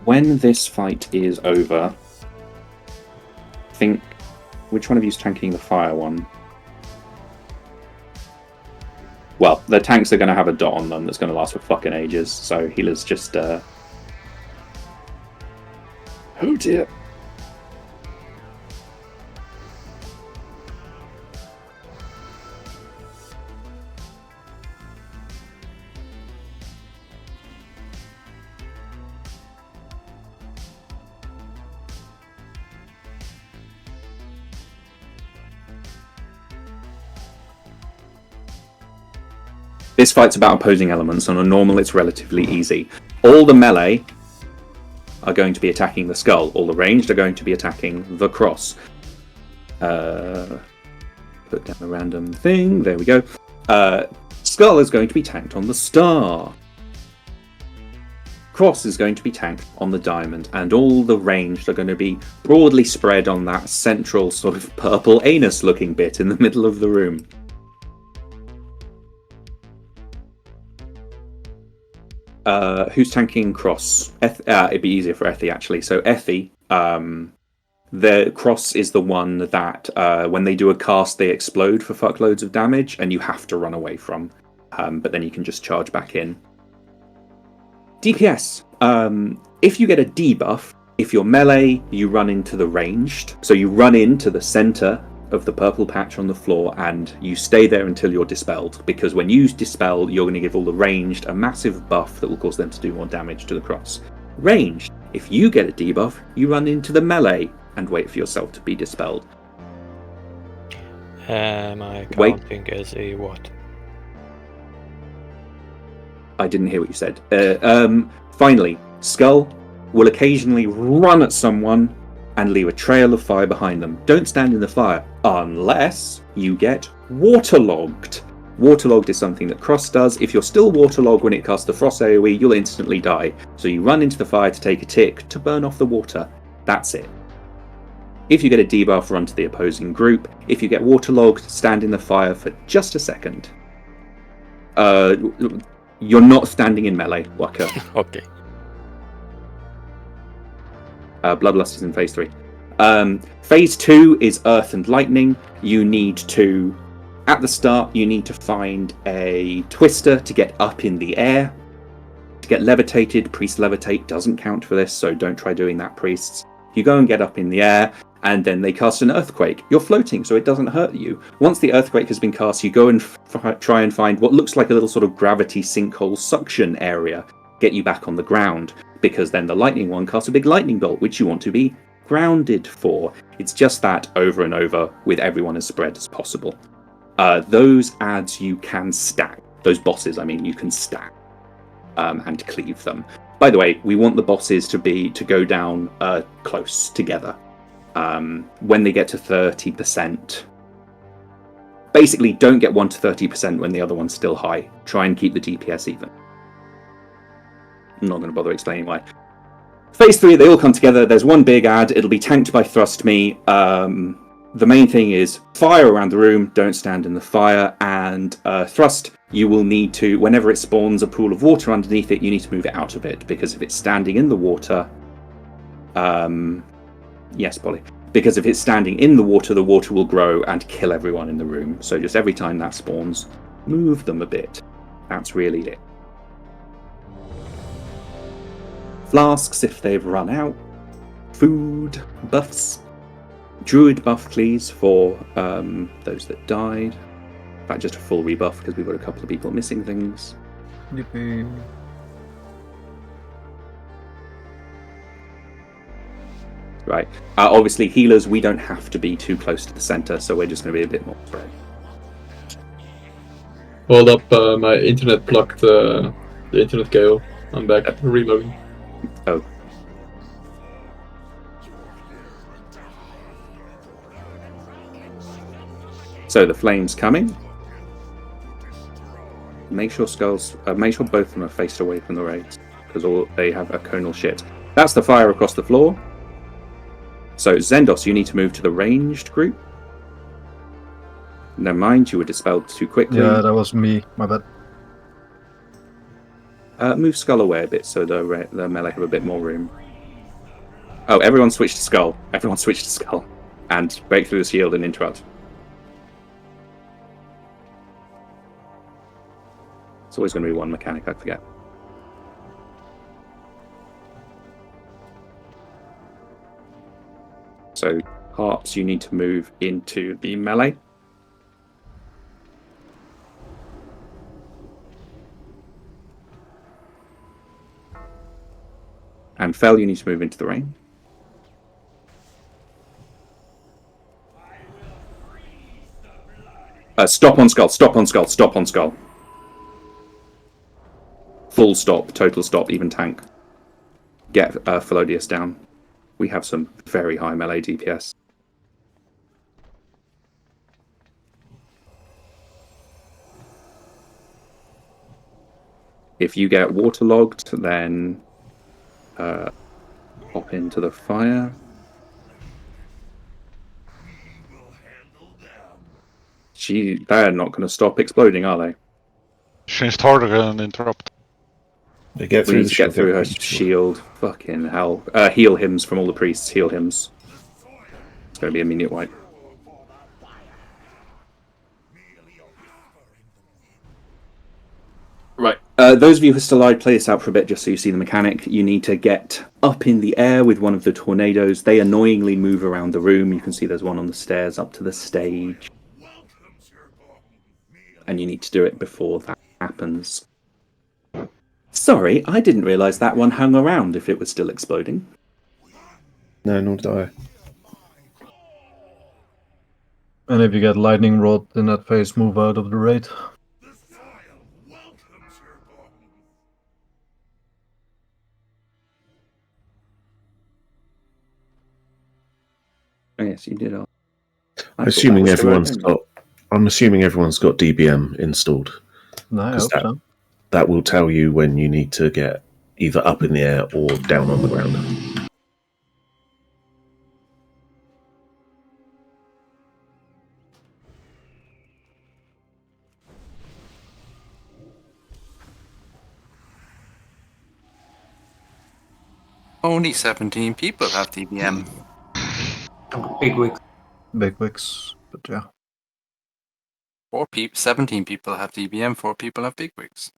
When this fight is over, I think... Which one of you is tanking the fire one? Well, the tanks are going to have a dot on them that's going to last for fucking ages, so healers just... Oh dear. This fight's about opposing elements. On a normal, it's relatively easy. All the melee are going to be attacking the skull. All the ranged are going to be attacking the cross. Put down a random thing. There we go. Skull is going to be tanked on the star. Cross is going to be tanked on the diamond. And all the ranged are going to be broadly spread on that central sort of purple anus-looking bit in the middle of the room. Who's tanking cross? It'd be easier for Effie, actually. So Effie, the cross is the one that when they do a cast, they explode for fuckloads of damage, and you have to run away from. But then you can just charge back in. DPS. If you get a debuff, if you're melee, you run into the ranged. So you run into the center of the purple patch on the floor and you stay there until you're dispelled, because when you dispel, you're going to give all the ranged a massive buff that will cause them to do more damage to the cross. Ranged, if you get a debuff, you run into the melee and wait for yourself to be dispelled. My counting is a what? I didn't hear what you said. Finally, Skull will occasionally run at someone and leave a trail of fire behind them. Don't stand in the fire unless you get waterlogged. Waterlogged is something that Cross does. If you're still waterlogged when it casts the Frost AoE, you'll instantly die. So you run into the fire to take a tick to burn off the water. That's it. If you get a debuff, run to the opposing group. If you get waterlogged, stand in the fire for just a second. You're not standing in melee, Waka. Okay. Bloodlust is in phase 3. Phase 2 is Earth and Lightning. You need to, at the start, you need to find a twister to get up in the air. To get levitated, priest levitate doesn't count for this, so don't try doing that, priests. You go and get up in the air, and then they cast an earthquake. You're floating, so it doesn't hurt you. Once the earthquake has been cast, you go and try and find what looks like a little sort of gravity sinkhole suction area. Get you back on the ground, because then the lightning one casts a big lightning bolt, which you want to be grounded for. It's just that over and over with everyone as spread as possible. Those adds you can stack. Those bosses, I mean, you can stack and cleave them. By the way, we want the bosses to go down close together. When they get to 30%, basically don't get one to 30% when the other one's still high. Try and keep the DPS even. I'm not going to bother explaining why. Phase 3, they all come together. There's one big ad. It'll be tanked by Thrust Me. The main thing is fire around the room. Don't stand in the fire. And Thrust, you will need to, whenever it spawns a pool of water underneath it, you need to move it out of it. Because if it's standing in the water... yes, Polly. Because if it's standing in the water will grow and kill everyone in the room. So just every time that spawns, move them a bit. That's really it. Flasks if they've run out. Food buffs. Druid buff, please, for those that died. In fact, just a full rebuff because we've got a couple of people missing things. Yippee. Right. Obviously, healers, we don't have to be too close to the center, so we're just going to be a bit more spread. Hold up, my internet blocked the internet cable. I'm back. Reloading. Oh. So the flames coming. Make sure make sure both of them are faced away from the raids, because they have a conal shit. That's the fire across the floor. So Zendos, you need to move to the ranged group. Never mind, you were dispelled too quickly. Yeah, that was me. My bad. Move Skull away a bit so the melee have a bit more room. Oh, everyone switch to Skull. Everyone switch to Skull. And break through the shield and interrupt. It's always going to be one mechanic, I forget. So, Hearts, you need to move into the melee. And Fel, you need to move into the rain. Stop on Skull, stop on Skull, stop on Skull. Full stop, total stop, even tank. Get Felodius down. We have some very high melee DPS. If you get waterlogged, then hop into the fire. They're not going to stop exploding, are they? She's harder and interrupt. They get We through need to get through her shield. Fucking hell. Heal hymns from all the priests. Heal hymns. It's going to be immediate wipe. Right. Those of you who are still alive, play this out for a bit just so you see the mechanic. You need to get up in the air with one of the tornadoes. They annoyingly move around the room. You can see there's one on the stairs up to the stage. And you need to do it before that happens. Sorry, I didn't realise that one hung around if it was still exploding. No, nor did I. And if you get lightning rod in that phase, move out of the raid. Oh, yes, you did. I'm assuming everyone's got DBM installed. No, I hope so. That will tell you when you need to get either up in the air or down on the ground. Only 17 people have DBM. Big wigs. Big wigs, but yeah. 17 people have DBM, 4 people have big wigs.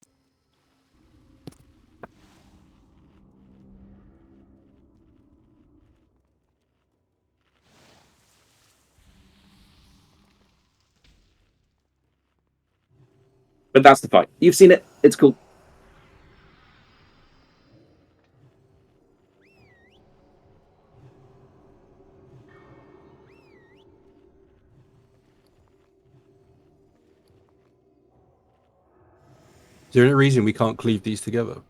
But that's the fight. You've seen it. It's cool. Is there any reason we can't cleave these together?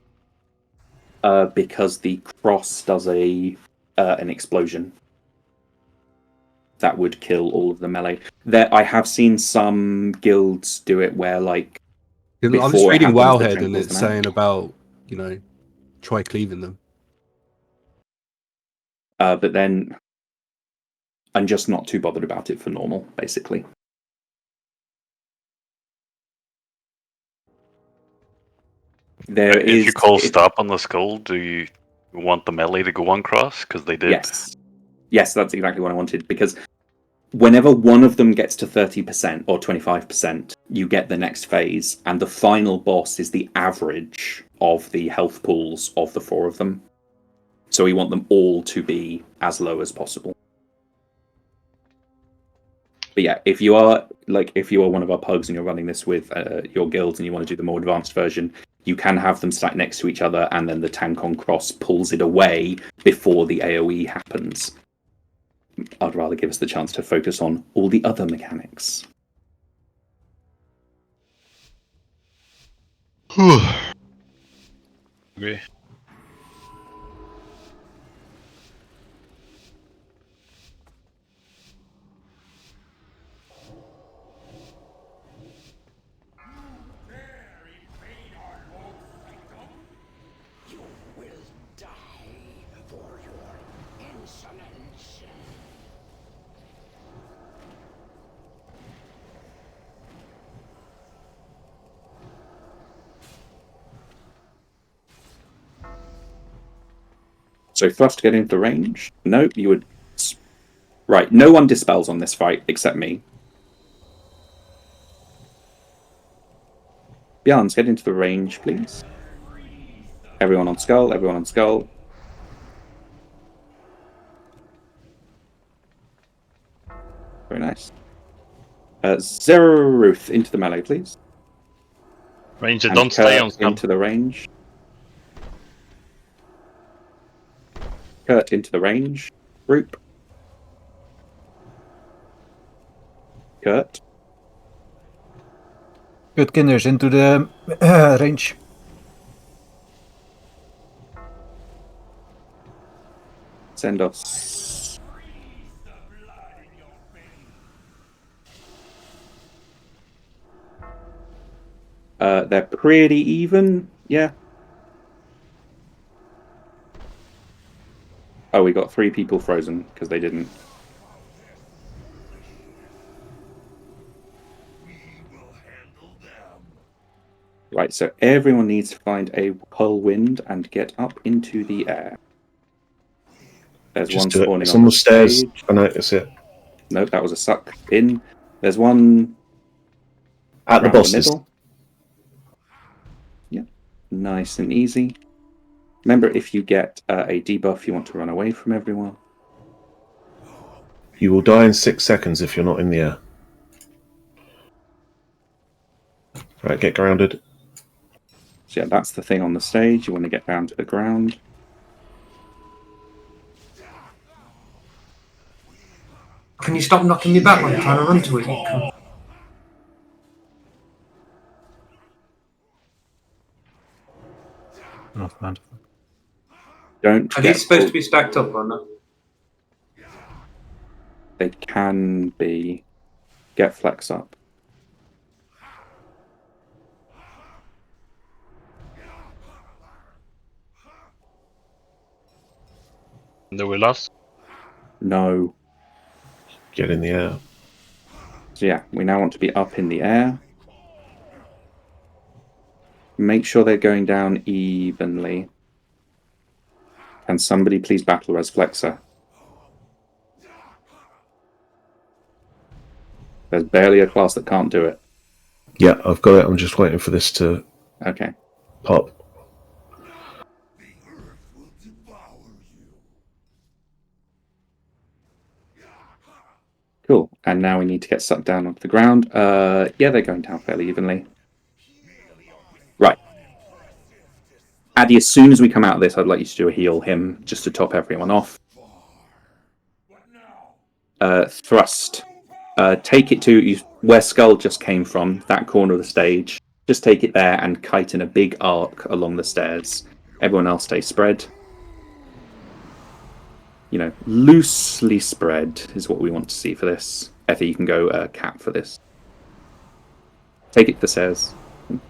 Because the cross does an explosion. That would kill all of the melee. I have seen some guilds do it where, like, I'm just reading Wowhead and it's saying about, try cleaving them. But then I'm just not too bothered about it for normal, basically. If you call stop on the skull, do you want the melee to go on cross? Because they did. Yes, that's exactly what I wanted. Because whenever one of them gets to 30% or 25%, you get the next phase, and the final boss is the average of the health pools of the 4 of them. So we want them all to be as low as possible. But yeah, if you are one of our pugs and you're running this with your guilds and you want to do the more advanced version, you can have them stacked next to each other, and then the tank on cross pulls it away before the AoE happens. I'd rather give us the chance to focus on all the other mechanics. Agree. So thrust get into range. No, you would. Right, no one dispels on this fight except me. Bjarns, get into the range, please. Everyone on skull, everyone on skull. Very nice. Zeruth into the melee, please. Ranger, And don't stay on Kurt into the range. Kurt into the range. Group. Kurt. Good Kinders into the range. Send us. They're pretty even, yeah. Oh, we got 3 people frozen because they didn't. Right, so everyone needs to find a whirlwind and get up into the air. There's Just one do it. spawning It's on on the the stairs. stage. I notice it. Nope, that was a suck in. There's one At the around bosses. middle. Yeah, nice and easy. Remember, if you get a debuff, you want to run away from everyone. You will die in 6 seconds if you're not in the air. Right, get grounded. So yeah, that's the thing on the stage. You want to get down to the ground. Can you stop knocking me back when I'm trying to run to it? You cunt? Not bad. Don't Are get these supposed to pulled. be stacked up or not? They can be. Get flex up. Do we lost? No. Get in the air. So yeah, we now want to be up in the air. Make sure they're going down evenly. Can somebody please battle Res Flexor? There's barely a class that can't do it. Yeah, I've got it. I'm just waiting for this to Okay. pop. Cool. And now we need to get sucked down onto the ground. Yeah, they're going down fairly evenly. Right. Addy, as soon as we come out of this, I'd like you to do a heal him, just to top everyone off. Thrust. Take it to where Skull just came from, that corner of the stage. Just take it there and kite in a big arc along the stairs. Everyone else stay spread. You know, loosely spread is what we want to see for this. Effie, you can go cap for this. Take it to the stairs.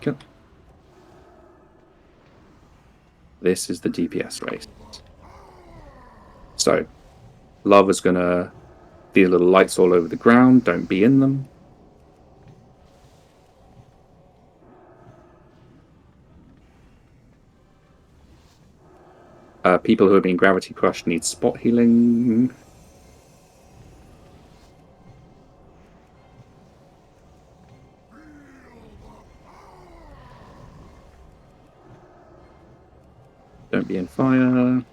Okay. This is the DPS race. So, lava's gonna be little lights all over the ground. Don't be in them. People who are being gravity crushed need spot healing. Don't be in fire.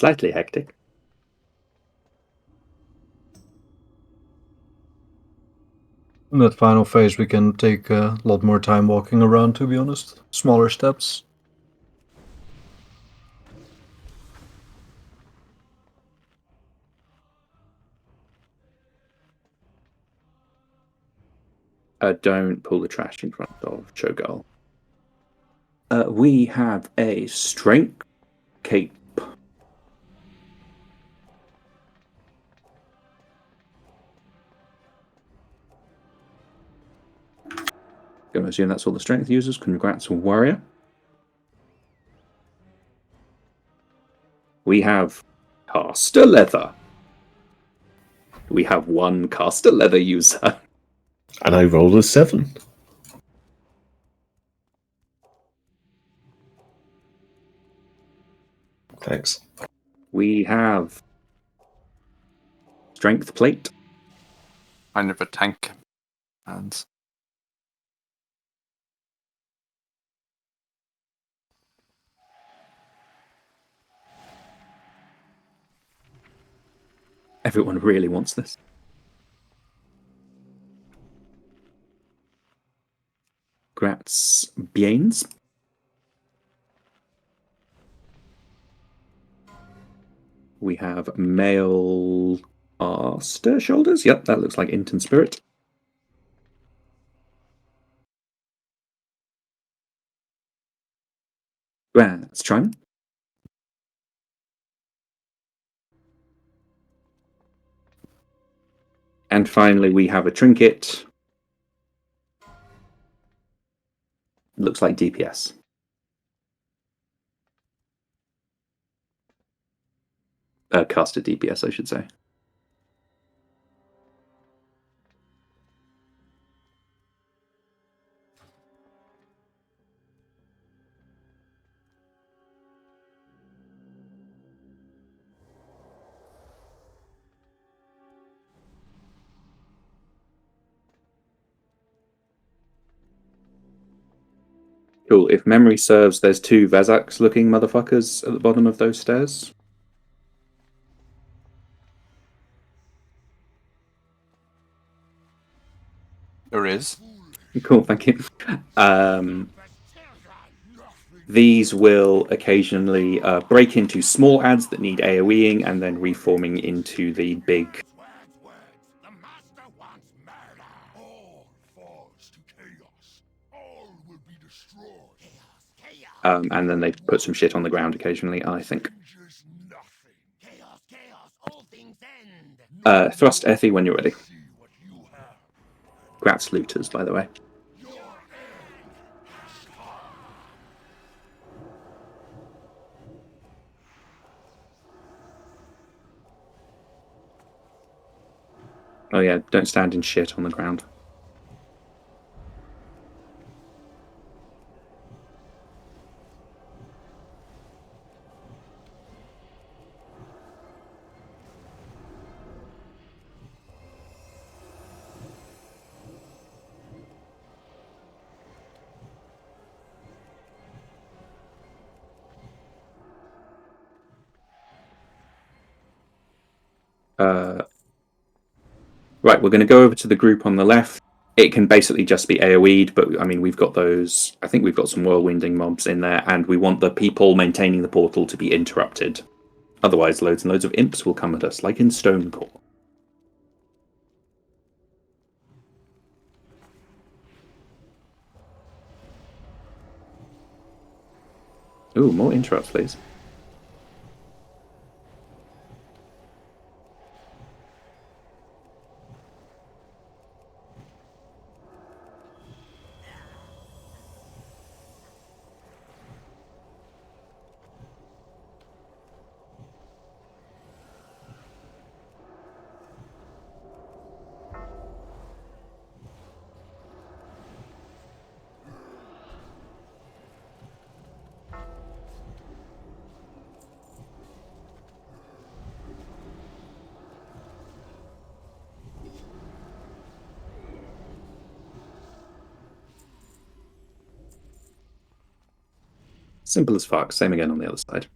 Slightly hectic. In that final phase, we can take a lot more time walking around, to be honest. Smaller steps. Don't pull the trash in front of Showgirl. We have a strength cape. Gonna assume that's all the strength users. Congrats, warrior. We have caster leather. We have one caster leather user. And I rolled a 7. Thanks. We have strength plate. Kind of a tank. Hands. Everyone really wants this. Grats Biens. We have male Aster shoulders. Yep, that looks like Inton Spirit. Grats China. And finally, we have a trinket. Looks like DPS. Caster DPS, I should say. Cool. If memory serves, there's 2 Vezaks-looking motherfuckers at the bottom of those stairs. There is. Cool, thank you. These will occasionally break into small ads that need AoEing and then reforming into the big. And then they put some shit on the ground occasionally, I think. Thrust Effie when you're ready. Grats looters, by the way. Oh yeah, don't stand in shit on the ground. Right, we're going to go over to the group on the left. It can basically just be AoE'd, but I mean, we've got those. I think we've got some whirlwinding mobs in there, and we want the people maintaining the portal to be interrupted. Otherwise, loads and loads of imps will come at us, like in Stonecore. Ooh, more interrupts, please. Simple as fuck. Same again on the other side.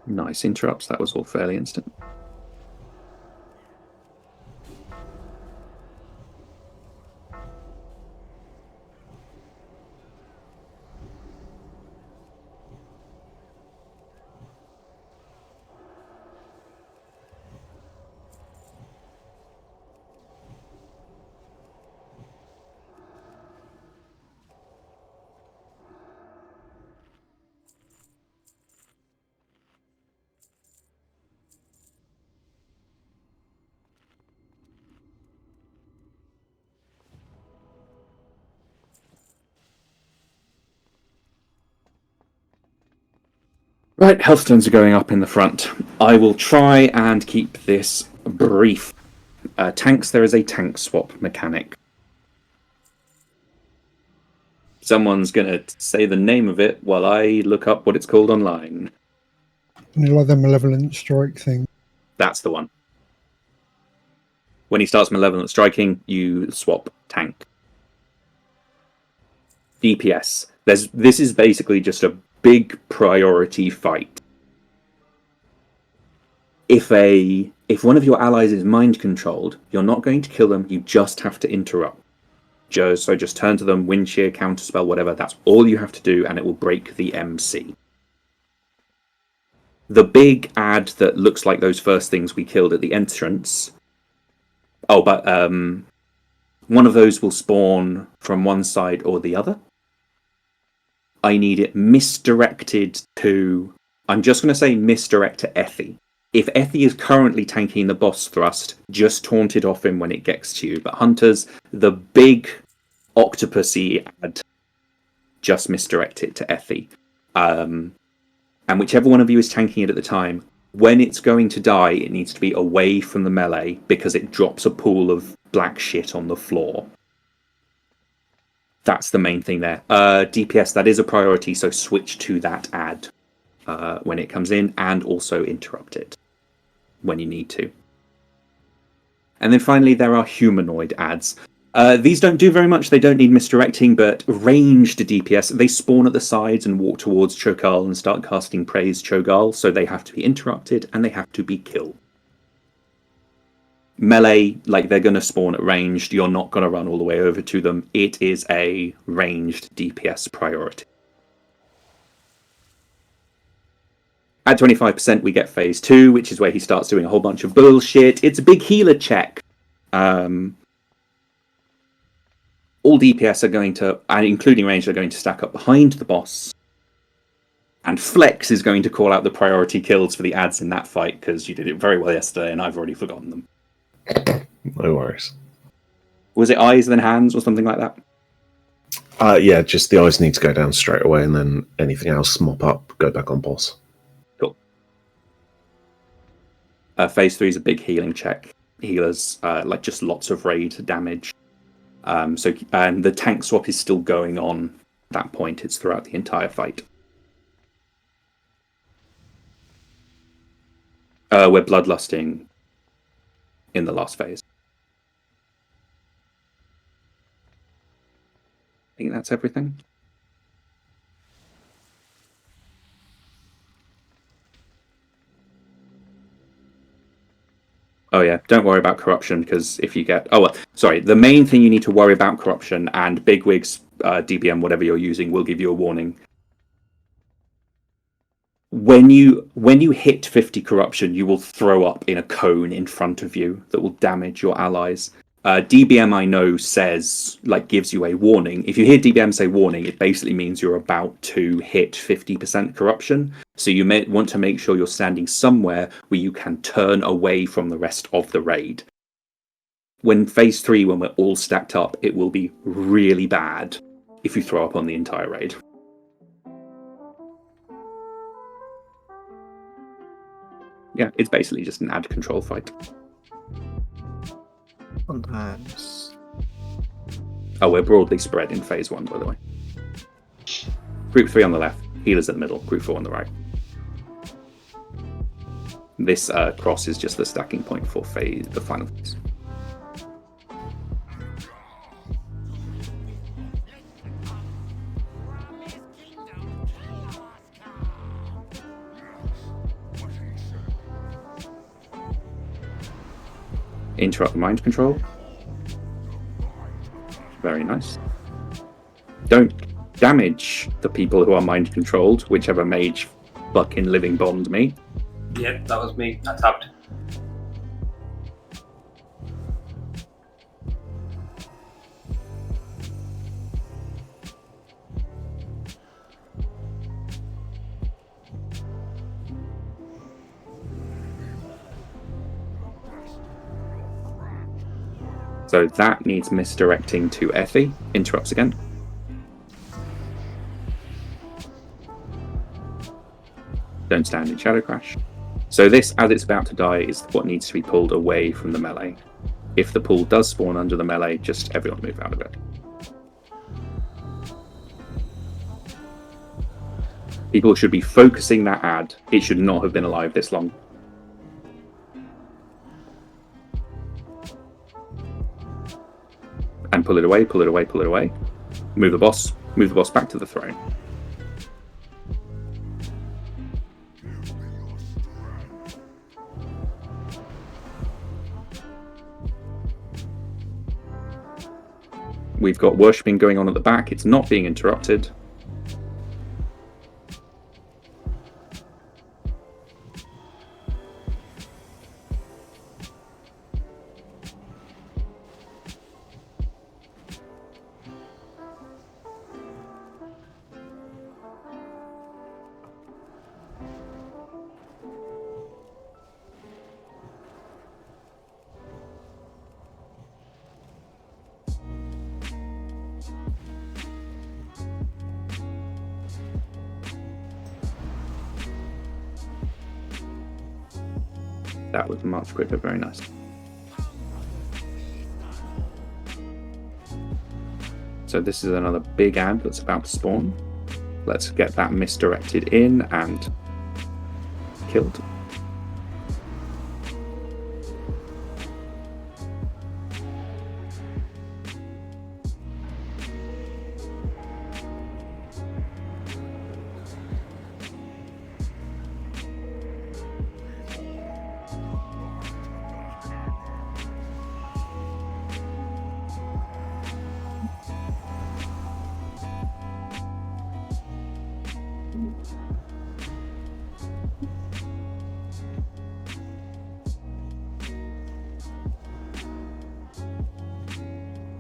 Nice interrupts. That was all fairly instant. Right, health stones are going up in the front. I will try and keep this brief. Tanks, there is a tank swap mechanic. Someone's going to say the name of it while I look up what it's called online. You know, like the malevolent strike thing. That's the one. When he starts malevolent striking, you swap tank. DPS. This is basically just a big priority fight. If one of your allies is mind controlled, you're not going to kill them, you just have to interrupt. So just turn to them, wind shear, counterspell, whatever, that's all you have to do, and it will break the MC. The big ad that looks like those first things we killed at the entrance... Oh, but one of those will spawn from one side or the other. I need it misdirected to... I'm just going to say misdirect to Effie. If Effie is currently tanking the boss thrust, just taunt it off him when it gets to you. But Hunters, the big octopusy ad, just misdirect it to Effie. And whichever one of you is tanking it at the time, when it's going to die, it needs to be away from the melee because it drops a pool of black shit on the floor. That's the main thing there. DPS, that is a priority, so switch to that ad when it comes in, and also interrupt it when you need to. And then finally, there are humanoid ads. These don't do very much, they don't need misdirecting, but ranged DPS, they spawn at the sides and walk towards Cho'Gall and start casting Praise Cho'Gall, so they have to be interrupted and they have to be killed. Melee, like they're going to spawn at ranged, you're not going to run all the way over to them. It is a ranged DPS priority. At 25%, we get phase 2, which is where he starts doing a whole bunch of bullshit. It's a big healer check. All DPS are going to, and including ranged, are going to stack up behind the boss. And Flex is going to call out the priority kills for the ads in that fight, because you did it very well yesterday, and I've already forgotten them. No worries. Was it eyes, then hands, or something like that? Yeah, just the eyes need to go down straight away, and then anything else mop up, go back on boss. Cool. Phase 3 is a big healing check. Healers, like just lots of raid damage. And the tank swap is still going on at that point. It's throughout the entire fight. We're bloodlusting in the last phase. I think that's everything. Oh yeah, don't worry about corruption, because if you get... Oh, well, sorry. The main thing you need to worry about corruption, and Bigwig's DBM, whatever you're using, will give you a warning. When you hit 50 corruption, you will throw up in a cone in front of you that will damage your allies. DBM, I know, says, like, gives you a warning. If you hear DBM say warning, it basically means you're about to hit 50% corruption. So you may want to make sure you're standing somewhere where you can turn away from the rest of the raid. When phase 3, when we're all stacked up, it will be really bad if you throw up on the entire raid. Yeah, it's basically just an ad control fight. Nice. Oh, we're broadly spread in phase 1, by the way. Group 3 on the left, healers in the middle, group 4 on the right. This cross is just the stacking point for the final phase. Interrupt the mind control. Very nice. Don't damage the people who are mind controlled, whichever mage fucking living bombed me. Yep, that was me. I tapped. So that needs misdirecting to Effie. Interrupts again. Don't stand in Shadow Crash. So this, as it's about to die, is what needs to be pulled away from the melee. If the pool does spawn under the melee, just everyone move out of it. People should be focusing that ad. It should not have been alive this long. And pull it away, pull it away, pull it away. Move the boss back to the throne. We've got worshipping going on at the back. It's not being interrupted. That was much quicker, very nice. So this is another big ad that's about to spawn. Let's get that misdirected in and killed.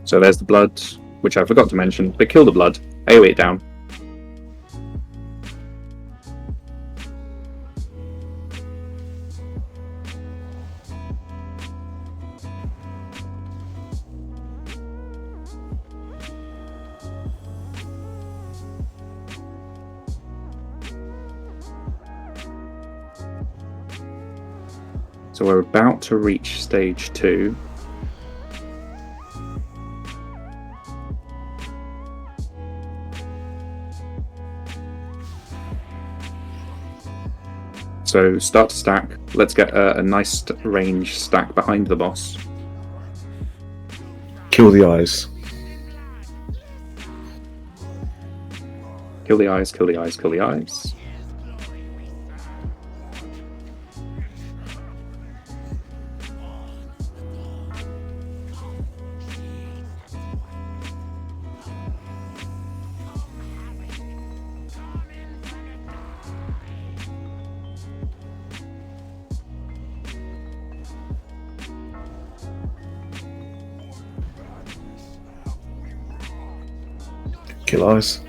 So there's the blood, which I forgot to mention, but kill the blood, AoE it down. So we're about to reach stage 2. So start to stack. Let's get a nice range stack behind the boss. Kill the eyes. Kill the eyes, kill the eyes, kill the eyes. Kill eyes.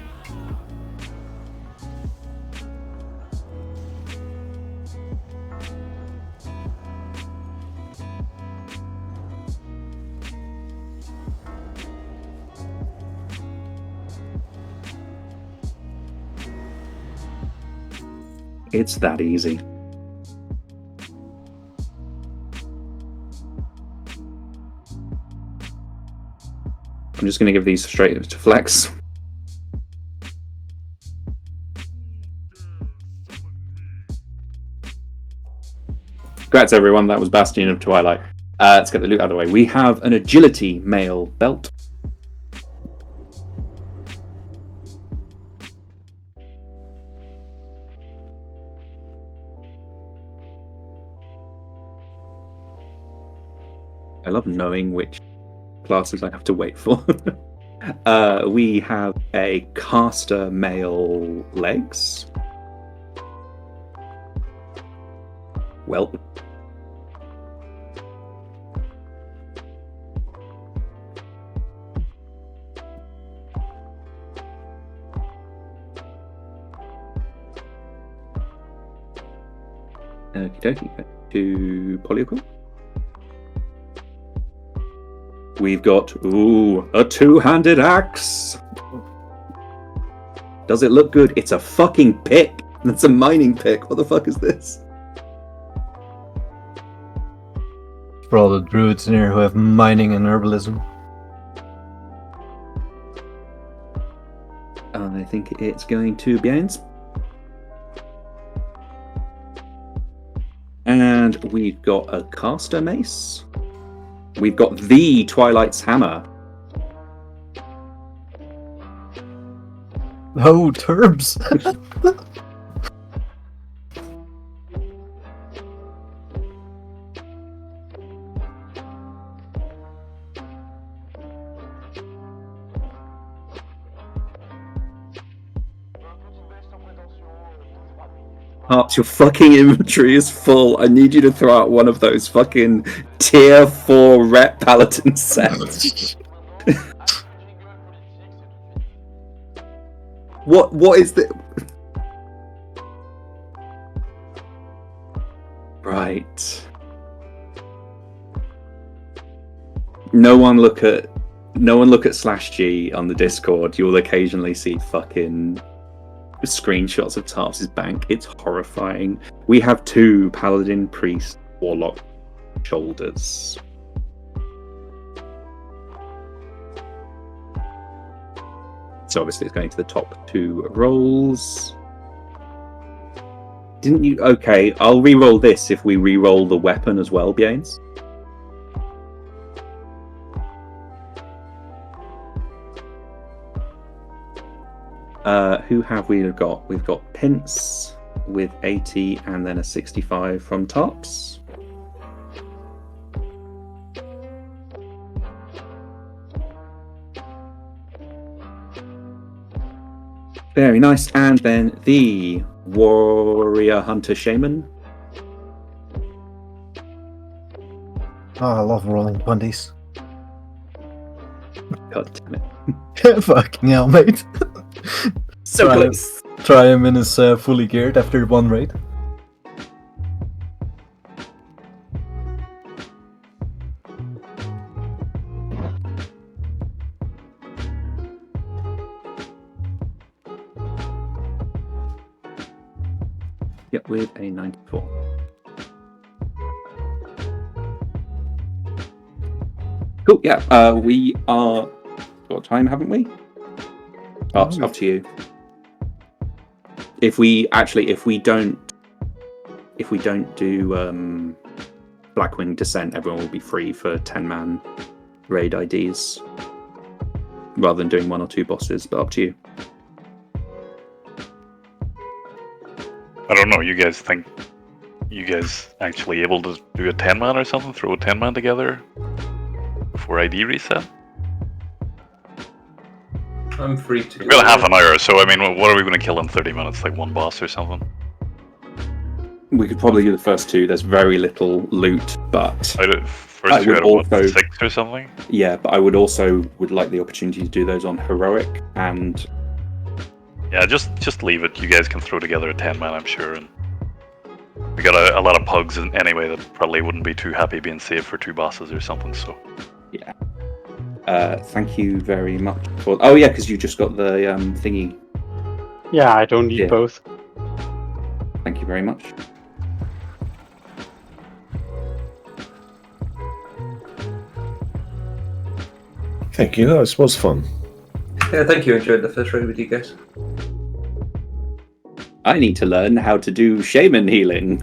It's that easy. I'm just going to give these straight to Flex. Congrats everyone, that was Bastion of Twilight. Let's get the loot out of the way. We have an agility mail belt. I love knowing which classes I have to wait for. We have a caster male legs. Well. Okie dokie. To Polyacron. We've got, a two-handed axe. Does it look good? It's a fucking pick. It's a mining pick. What the fuck is this? For all the druids in here who have mining and herbalism. I think it's going to Bjains. And we've got a caster mace. We've got the Twilight's hammer. Oh, Turbs! Harps, your fucking inventory is full. I need you to throw out one of those fucking tier 4 rep paladin sets. What is the... Right. No one look at /G on the Discord. You'll occasionally see fucking screenshots of Tarps' bank. It's horrifying. We have 2 paladin priest warlock shoulders. So obviously it's going to the top 2 rolls. Didn't you? Okay, I'll re-roll this if we re-roll the weapon as well, Bjains. Who have we got? We've got Pince with 80 and then a 65 from Tarps. Very nice. And then the Warrior Hunter Shaman. Oh, I love rolling 20s. God damn it. Fucking hell, mate. So close. Try him in his fully geared after one raid. Yep, with a 94. Cool, yeah, we are... Got time, haven't we? Up to you. If we don't do Blackwing Descent, everyone will be free for 10-man raid IDs rather than doing 1 or 2 bosses, but up to you. I don't know, you guys think you guys actually able to do a 10-man or something? Throw a 10-man together before ID reset? I'm free to. We've got half an hour, so I mean, what are we going to kill in 30 minutes? Like 1 boss or something? We could probably do the first 2. There's very little loot, but First 2 out of what, 6 or something? Yeah, but I would like the opportunity to do those on Heroic and... Yeah, just leave it. You guys can throw together a 10-man, I'm sure. And we got a lot of pugs anyway that probably wouldn't be too happy being saved for 2 bosses or something, so... Yeah. Thank you very much for... Oh yeah, because you just got the thingy. Yeah, I don't need both. Thank you very much. Thank you, this was fun. Yeah, thank you. Enjoyed the first raid with you guys. I need to learn how to do shaman healing.